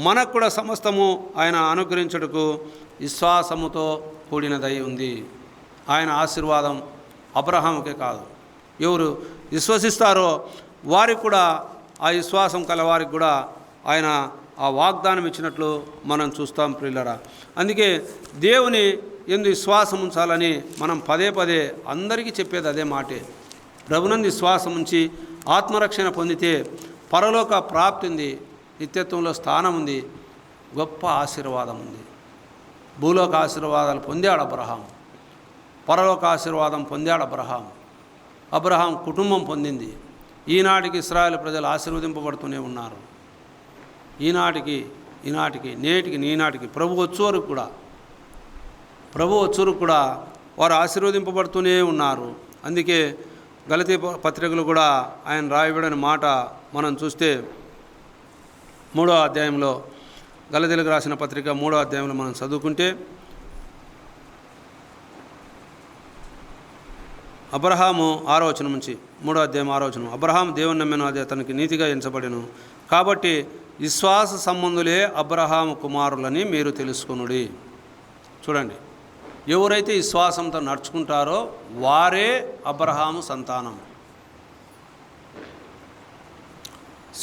మనకు కూడా సమస్తము ఆయన అనుగ్రహించుటకు విశ్వాసముతో కూడినదై ఉంది. ఆయన ఆశీర్వాదం అబ్రహాముకే కాదు, ఎవరు విశ్వసిస్తారో వారికి కూడా, ఆ విశ్వాసం కలవారికి కూడా ఆయన ఆ వాగ్దానం ఇచ్చినట్లు మనం చూస్తాం ప్రియులరా. అందుకే దేవుని యందు విశ్వాసం ఉంచాలని మనం పదే పదే అందరికీ చెప్పేది అదే మాటే. ప్రభునందు విశ్వాసం ఉంచి ఆత్మరక్షణ పొందితే పరలోక ప్రాప్తి ఉంది, నిత్యత్వంలో స్థానం ఉంది, గొప్ప ఆశీర్వాదం ఉంది. భూలోక ఆశీర్వాదాలు పొందాడు అబ్రహాం, పరలోక ఆశీర్వాదం పొందాడు అబ్రహాం కుటుంబం పొందింది. ఈనాటికి ఇశ్రాయేలు ప్రజలు ఆశీర్వదింపబడుతూనే ఉన్నారు. ఈనాటికి నేటికి ప్రభు వచ్చేవరకు కూడా వారు ఆశీర్వదింపబడుతూనే ఉన్నారు. అందుకే గలతీ పత్రికలు కూడా ఆయన రాయబడిన మాట మనం చూస్తే 3వ అధ్యాయంలో, గలతీలకు రాసిన పత్రిక 3వ అధ్యాయంలో మనం చదువుకుంటే, అబ్రహాము 6వ వచనం నుంచి 3వ అధ్యాయం 6వ వచనం. అబ్రహాము దేవుని నమ్మెను, అది అతనికి నీతిగా ఎంచబడెను. కాబట్టి విశ్వాస సంబంధులే అబ్రహాము కుమారులని మీరు తెలుసుకొనుడి. చూడండి, ఎవరైతే విశ్వాసంతో నడుచుకుంటారో వారే అబ్రహాము సంతానం.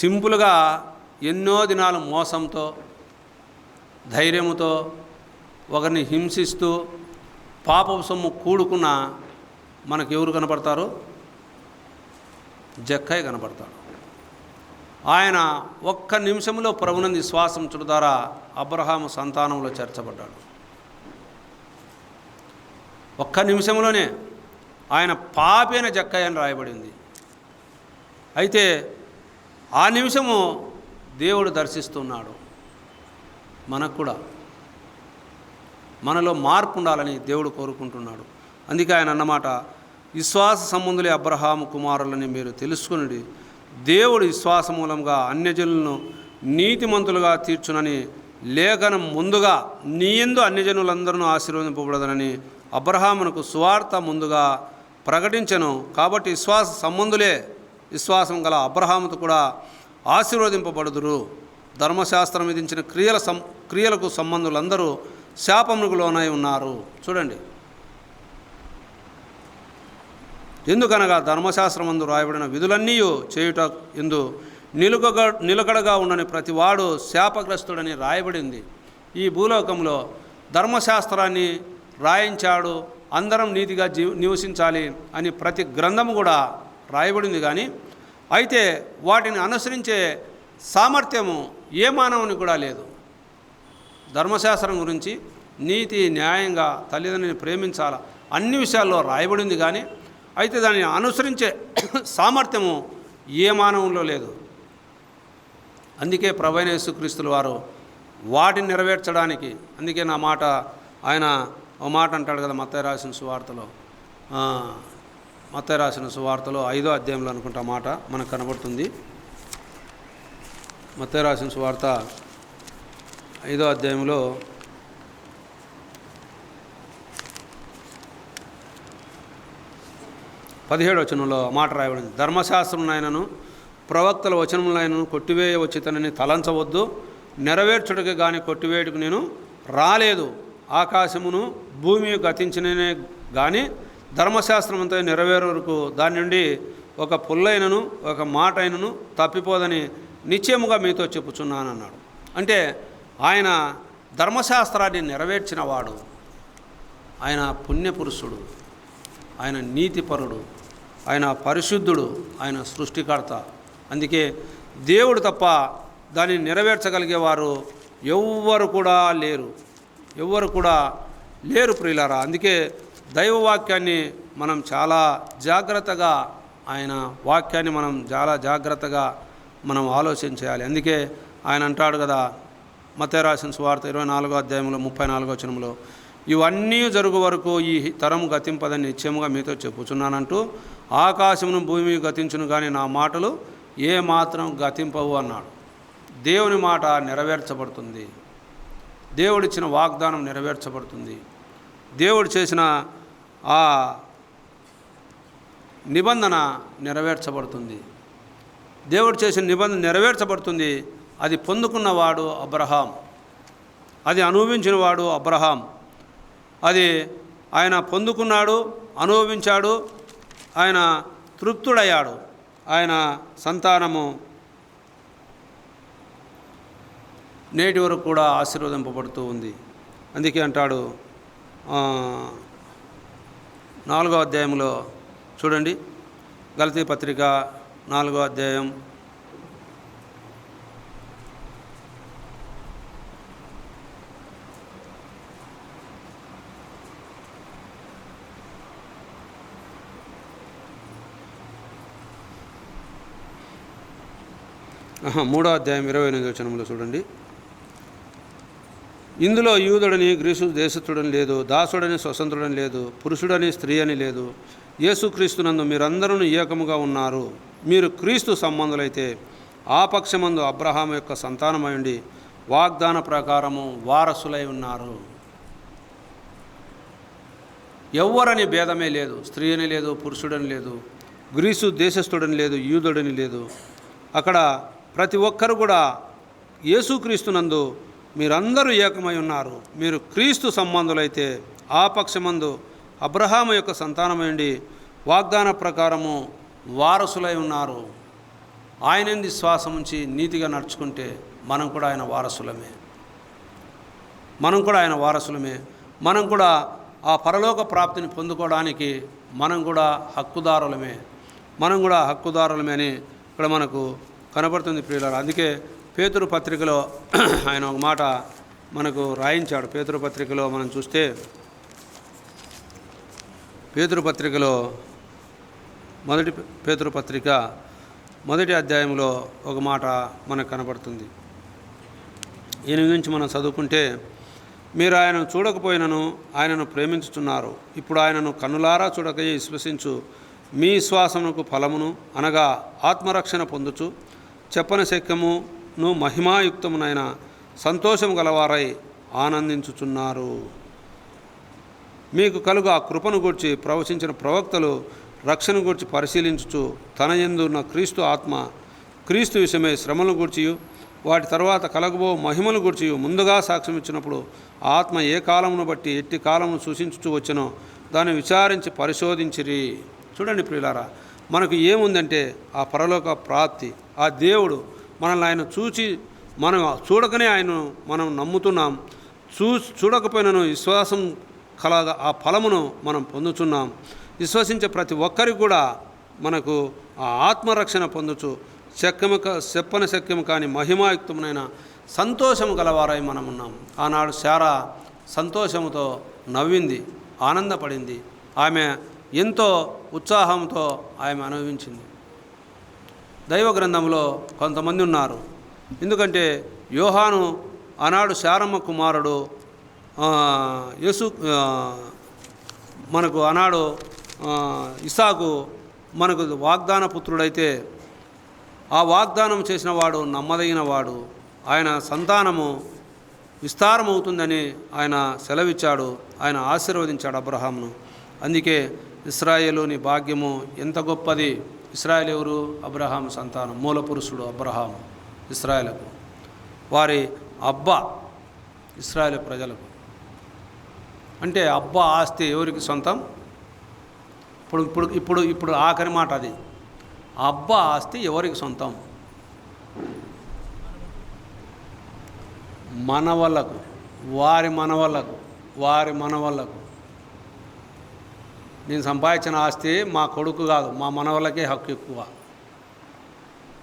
సింపుల్గా ఎన్నో దినాలు మోసంతో, ధైర్యముతో, ఒకరిని హింసిస్తూ పాపపు సొమ్ము కూడుకున్న మనకు ఎవరు కనపడతారు? జక్కయ్య కనపడతాడు. ఆయన ఒక్క నిమిషంలో ప్రభునందు విశ్వాసం ఉంచడం ద్వారా అబ్రహాము సంతానంలో చేర్చబడ్డాడు. ఒక్క నిమిషంలోనే ఆయన పాపైన జక్కయ్య అని రాయబడింది. అయితే ఆ నిమిషము దేవుడు దర్శిస్తున్నాడు. మనకు కూడా మనలో మార్పు ఉండాలని దేవుడు కోరుకుంటున్నాడు. అందుకే ఆయన అన్నమాట, విశ్వాస సంబంధులే అబ్రహాము కుమారులని మీరు తెలుసుకుని దేవుడు విశ్వాస మూలంగా అన్యజనులను నీతిమంతులుగా తీర్చునని లేఖనం ముందుగా నీయందు అన్యజనులందరూ ఆశీర్వదింపబడదనని అబ్రహామునకు సువార్త ముందుగా ప్రకటించెను. కాబట్టి విశ్వాస సంబంధులే విశ్వాసం గల అబ్రహాముతో కూడా ఆశీర్వదింపబడుదురు. ధర్మశాస్త్రం విధించిన క్రియలకు సంబంధులందరూ శాపమునకు లోనై ఉన్నారు. చూడండి, ఎందుకనగా ధర్మశాస్త్రమందు రాయబడిన విధులన్నీ చేయుట ఎందు నిలకడగా ఉండని ప్రతివాడు శాపగ్రస్తుడని రాయబడింది. ఈ భూలోకంలో ధర్మశాస్త్రాన్ని రాయించాడు, అందరం నీతిగా నివసించాలి అని ప్రతి గ్రంథము కూడా రాయబడింది. కానీ అయితే వాటిని అనుసరించే సామర్థ్యము ఏ మానవుని కూడా లేదు. ధర్మశాస్త్రం గురించి నీతి, న్యాయంగా తల్లిదండ్రుని ప్రేమించాలా అన్ని విషయాల్లో రాయబడింది. కానీ అయితే దాన్ని అనుసరించే సామర్థ్యము ఏ మానవుల్లో లేదు. అందుకే ప్రభువైన యేసుక్రీస్తుల వారు వాటిని నెరవేర్చడానికి, అందుకే నా మాట ఆయన ఓ మాట అంటాడు కదా మత్తయి రాసిన సువార్తలో, మత్తయి రాసిన సువార్తలో 5వ అధ్యాయంలో అనుకుంటా మాట మనకు కనబడుతుంది. మత్తయి రాసిన సువార్త 5వ అధ్యాయంలో 17వ వచనంలో మాట రాయబడింది. ధర్మశాస్త్రమునైనను ప్రవక్తల వచనములైనను కొట్టివేయవచ్చుతనని తలంచవద్దు, నెరవేర్చుటకు కానీ కొట్టివేయటకు నేను రాలేదు. ఆకాశమును భూమి గతించిననే కానీ ధర్మశాస్త్రమంతా నెరవేరే వరకు దాని నుండి ఒక పుల్లైనను ఒక మాట అయినను తప్పిపోదని నిశ్చయముగా మీతో చెప్పుచున్నానన్నాడు. అంటే ఆయన ధర్మశాస్త్రాన్ని నెరవేర్చిన వాడు, ఆయన పుణ్యపురుషుడు, ఆయన నీతిపరుడు, ఆయన పరిశుద్ధుడు, ఆయన సృష్టికర్త. అందుకే దేవుడు తప్ప దాన్ని నెరవేర్చగలిగేవారు ఎవ్వరు కూడా లేరు ప్రియులారా. అందుకే దైవవాక్యాన్ని మనం చాలా జాగ్రత్తగా, ఆయన వాక్యాన్ని మనం చాలా జాగ్రత్తగా మనం ఆలోచన చేయాలి. అందుకే ఆయన అంటాడు కదా, మత్తయి రాసిన సువార్త 24వ అధ్యాయంలో 34వ వచనంలో, ఇవన్నీ జరుగు వరకు ఈ తరం గతింపదని నిశ్చయముగా మీతో చెప్పుచున్నానంటూ ఆకాశమును భూమి గతించును కానీ నా మాటలు ఏ మాత్రం గతింపవు అన్నాడు. దేవుని మాట నెరవేర్చబడుతుంది, దేవుడిచ్చిన వాగ్దానం నెరవేర్చబడుతుంది, దేవుడు చేసిన ఆ నిబంధన నెరవేర్చబడుతుంది, దేవుడు చేసిన నిబంధన నెరవేర్చబడుతుంది. అది పొందుకున్నవాడు అబ్రహాం, అది అనుభవించినవాడు అబ్రహాం. అది ఆయన పొందుకున్నాడు, అనుభవించాడు, ఆయన తృప్తుడయ్యాడు, ఆయన సంతానము నేటి వరకు కూడా ఆశీర్వదింపబడుతూ ఉంది. అందుకే అంటాడు 4వ అధ్యాయంలో చూడండి, గలతీ పత్రిక 4వ అధ్యాయం 3వ అధ్యాయం 28వ వచనంలో చూడండి, ఇందులో యూదుడని గ్రీసు దేశస్థుడని లేదు, దాసుడని స్వతంత్రుడని లేదు, పురుషుడని స్త్రీ అని లేదు, యేసుక్రీస్తునందు మీరందరూ ఏకముగా ఉన్నారు. మీరు క్రీస్తు సంబంధులైతే ఆ పక్షమందు అబ్రహాము యొక్క సంతానమై ఉండి వాగ్దాన ప్రకారము వారసులై ఉన్నారు. ఎవ్వరని భేదమే లేదు, స్త్రీ అని లేదు, పురుషుడని లేదు, గ్రీసు దేశస్థుడని లేదు, యూదుడని లేదు. అక్కడ ప్రతి ఒక్కరు కూడా యేసుక్రీస్తునందు మీరందరూ ఏకమై ఉన్నారు. మీరు క్రీస్తు సంబంధులైతే ఆ పక్షమందు అబ్రహాము యొక్క సంతానమైండి వాగ్దాన ప్రకారము వారసులై ఉన్నారు. ఆయనంది విశ్వాసం ఉంచి నీతిగా నడుచుకుంటే మనం కూడా ఆయన వారసులమే, మనం కూడా ఆ పరలోక ప్రాప్తిని పొందుకోవడానికి మనం కూడా హక్కుదారులమే అని ఇక్కడ మనకు కనబడుతుంది ప్రియులారా. అందుకే పేతురు పత్రికలో ఆయన ఒక మాట మనకు రాయించాడు. పేతురు పత్రికలో మనం చూస్తే, పేతురు పత్రికలో పేతురు పత్రిక 1వ అధ్యాయంలో ఒక మాట మనకు కనబడుతుంది. ఈయన గురించి మనం చదువుకుంటే, మీరు ఆయనను చూడకపోయినను ఆయనను ప్రేమించుచున్నారు, ఇప్పుడు ఆయనను కన్నులారా చూడకయే విశ్వసించు మీ విశ్వాసమునకు ఫలమును అనగా ఆత్మరక్షణ పొందుచు చెప్పని శక్యమును మహిమాయుక్తమునైన సంతోషము గలవారై ఆనందించుచున్నారు. మీకు కలుగు ఆ కృపను గూర్చి ప్రవచించిన ప్రవక్తలు రక్షణ గూర్చి పరిశీలించుచు తన యందు ఉన్న క్రీస్తు విషయమై శ్రమలను గూర్చియు వాటి తర్వాత కలగబో మహిమను గూర్చియు ముందుగా సాక్ష్యం ఇచ్చినప్పుడు ఆత్మ ఏ కాలమును బట్టి ఎట్టి కాలమును సూచించుచు వచ్చనో దాన్ని విచారించి పరిశోధించిరి. చూడండి ప్రియులారా, మనకు ఏముందంటే ఆ పరలోక ప్రాప్తి, ఆ దేవుడు మనల్ని ఆయన చూచి, మనం చూడకనే ఆయనను మనం నమ్ముతున్నాం, చూడకపోయినను విశ్వాసం కలగా ఆ ఫలమును మనం పొందుతున్నాం. విశ్వసించే ప్రతి ఒక్కరికి కూడా మనకు ఆ ఆత్మరక్షణ పొందుచు చెప్పని శక్యము కానీ మహిమాయుక్తమునైన సంతోషము గలవారై మనం ఉన్నాం. ఆనాడు శారా సంతోషముతో నవ్వింది, ఆనందపడింది, ఆమె ఎంతో ఉత్సాహంతో ఆమె అనుభవించింది. దైవ గ్రంథంలో కొంతమంది ఉన్నారు. ఎందుకంటే యోహాను ఆనాడు శారమ్మ కుమారుడు మనకు ఆనాడు ఇస్సాకు మనకు వాగ్దాన పుత్రుడైతే ఆ వాగ్దానం చేసిన వాడు నమ్మదగిన వాడు, ఆయన సంతానము విస్తారమవుతుందని ఆయన సెలవిచ్చాడు, ఆయన ఆశీర్వదించాడు అబ్రహామును. అందుకే ఇశ్రాయేలుని భాగ్యము ఎంత గొప్పది. ఇశ్రాయేలు ఎవరు? అబ్రహాము సంతానం, మూల పురుషుడు అబ్రహాము ఇశ్రాయేలుకు, వారి అబ్బా ఇశ్రాయేలు ప్రజలకు. అంటే అబ్బా ఆస్తి ఎవరికి సొంతం? ఇప్పుడు ఇప్పుడు ఇప్పుడు ఇప్పుడు ఆఖరి మాట అది. అబ్బా ఆస్తి ఎవరికి సొంతం? మనవళ్ళకు, వారి మనవళ్ళకు, వారి మనవళ్ళకు. నేను సంపాదించిన ఆస్తి మా కొడుకు కాదు, మా మనవళ్ళకే హక్కు ఎక్కువ.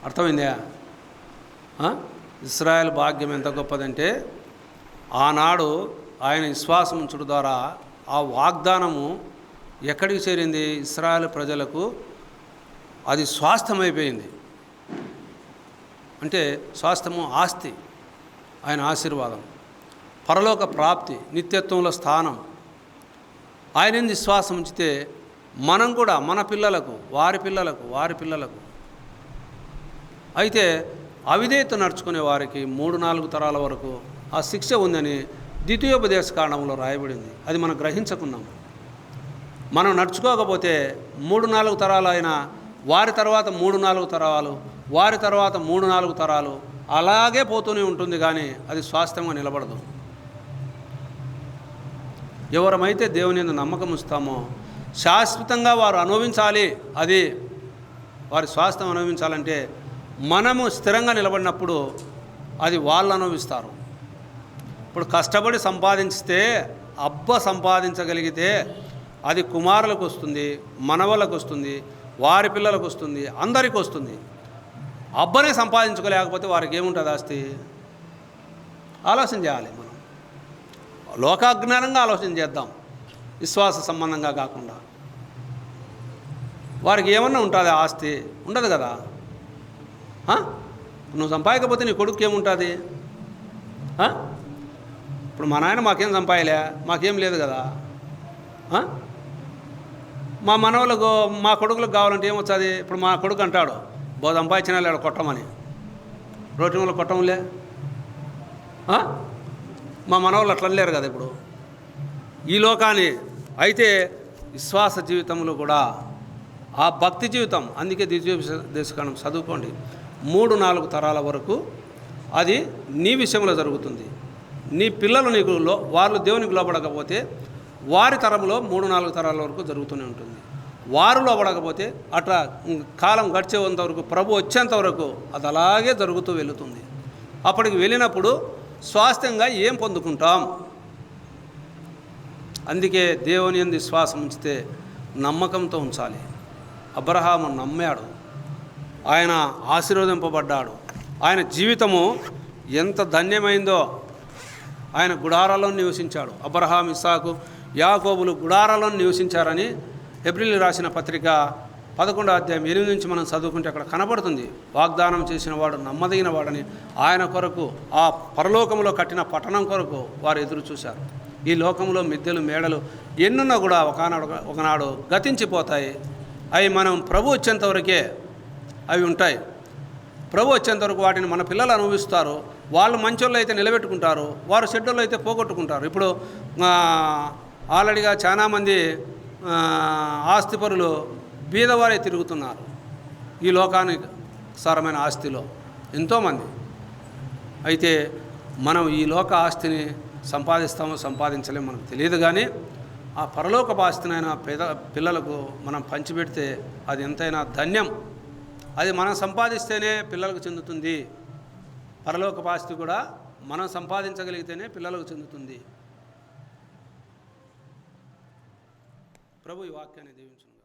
అర్థమైందా? ఇశ్రాయేల్ భాగ్యం ఎంత గొప్పదంటే, ఆనాడు ఆయన విశ్వాసం ఉంచుట ద్వారా ఆ వాగ్దానము ఎక్కడికి చేరింది? ఇశ్రాయేల్ ప్రజలకు అది స్వాస్థ్యమైపోయింది. అంటే స్వాస్థ్యము ఆస్తి, ఆయన ఆశీర్వాదం, పరలోక ప్రాప్తి, నిత్యత్వంలో స్థానం. ఆయన విశ్వాసం ఉంచితే మనం కూడా మన పిల్లలకు, వారి పిల్లలకు, వారి పిల్లలకు. అయితే అవిధేయత నడుచుకునే వారికి 3-4 తరాల వరకు ఆ శిక్ష ఉందని ద్వితీయోపదేశ కాండంలో రాయబడింది. అది మనం గ్రహించుకున్నాం. మనం నడుచుకోకపోతే 3-4 తరాలు అయినా, వారి తర్వాత 3-4 తరాలు, వారి తర్వాత 3-4 తరాలు అలాగే పోతూనే ఉంటుంది, కానీ అది స్వాస్థ్యంగా నిలబడదు. ఎవరమైతే దేవుని యందు నమ్మకం ఉంచుతామో శాశ్వతంగా వారు అనుభవించాలి. అది వారి స్వాస్థ్యం అనుభవించాలంటే మనము స్థిరంగా నిలబడినప్పుడు అది వాళ్ళు అనుభవిస్తారు. ఇప్పుడు కష్టపడి సంపాదించితే, సంపాదించగలిగితే అది కుమారులకు వస్తుంది, మనవలకు వస్తుంది, వారి పిల్లలకు వస్తుంది, అందరికీ వస్తుంది. అబ్బనే సంపాదించుకోలేకపోతే వారికి ఏముంటుంది ఆస్తి? ఆలోచన చేయాలి. మనం లోకాజ్ఞానంగా ఆలోచన చేద్దాం, విశ్వాస సంబంధంగా కాకుండా. వారికి ఏమన్నా ఉంటుంది ఆస్తి? ఉండదు కదా. నువ్వు సంపాదించకపోతే నీ కొడుకు ఏముంటుంది? ఇప్పుడు మా నాయన మాకేం సంపాదలే, మాకేం లేదు కదా. మా మనవలకు, మా కొడుకులకు కావాలంటే ఏమొచ్చాది? ఇప్పుడు మా కొడుకు అంటాడు, సంపాదించిన లేడు కొట్టమని, రోటి వల్ల కొట్టంలే. మా మనవాళ్ళు అట్లా లేరు కదా ఇప్పుడు ఈ లోకాన్ని. అయితే విశ్వాస జీవితంలో కూడా ఆ భక్తి జీవితం, అందుకే ద్వితీయోపదేశకాండం చదువుకోండి. 3-4 తరాల వరకు అది నీ విషయంలో జరుగుతుంది. నీ పిల్లలు నీకు వాళ్ళు దేవునికి లోబడకపోతే వారి తరంలో 3-4 తరాల వరకు జరుగుతూనే ఉంటుంది. వారు లోబడకపోతే అట్లా కాలం గడిచేంత వరకు, ప్రభు వచ్చేంత వరకు అది అలాగే జరుగుతూ వెళుతుంది. అప్పటికి వెళ్ళినప్పుడు స్వాస్థ్యంగా ఏం పొందుకుంటాం? అందుకే దేవుని యందు విశ్వాసం ఉంచితే నమ్మకంతో ఉంచాలి. అబ్రహాము నమ్మాడు, ఆయన ఆశీర్వదింపబడ్డాడు. ఆయన జీవితము ఎంత ధన్యమైందో. ఆయన గుడారాల్లో నివసించాడు. అబ్రహాం, ఇస్సాకు, యాకోబులు గుడారాల్లో నివసించారని హెబ్రీయులకు రాసిన పత్రిక 11వ అధ్యాయం 8 నుంచి మనం చదువుకుంటే అక్కడ కనబడుతుంది. వాగ్దానం చేసిన వాడు నమ్మదగిన వాడని, ఆయన కొరకు ఆ పరలోకంలో కట్టిన పట్టణం కొరకు వారు ఎదురు చూశారు. ఈ లోకంలో మిద్దెలు, మేడలు ఎన్నున్నా కూడా ఒకనాడు గతించిపోతాయి. అవి మనం ప్రభు వచ్చేంతవరకే అవి ఉంటాయి. ప్రభు వచ్చేంతవరకు వాటిని మన పిల్లలు అనుభవిస్తారు. వాళ్ళు మంచోళ్ళు అయితే నిలబెట్టుకుంటారు, వారు చెడ్డోళ్ళు అయితే పోగొట్టుకుంటారు. ఇప్పుడు ఆల్రెడీగా చాలామంది ఆస్తిపరులు బీదవారే తిరుగుతున్నారు. ఈ లోకానికి సారమైన ఆస్తిలో ఎంతోమంది. అయితే మనం ఈ లోక ఆస్తిని సంపాదిస్తామో సంపాదించలేమో మనకు తెలియదు, కానీ ఆ పరలోక ఆస్తినైనా పిల్లలకు మనం పంచిపెడితే అది ఎంతైనా ధన్యం. అది మనం సంపాదిస్తేనే పిల్లలకు చెందుతుంది. పరలోక ఆస్తి కూడా మనం సంపాదించగలిగితేనే పిల్లలకు చెందుతుంది. ప్రభు ఈ వాక్యాన్ని దీవించును.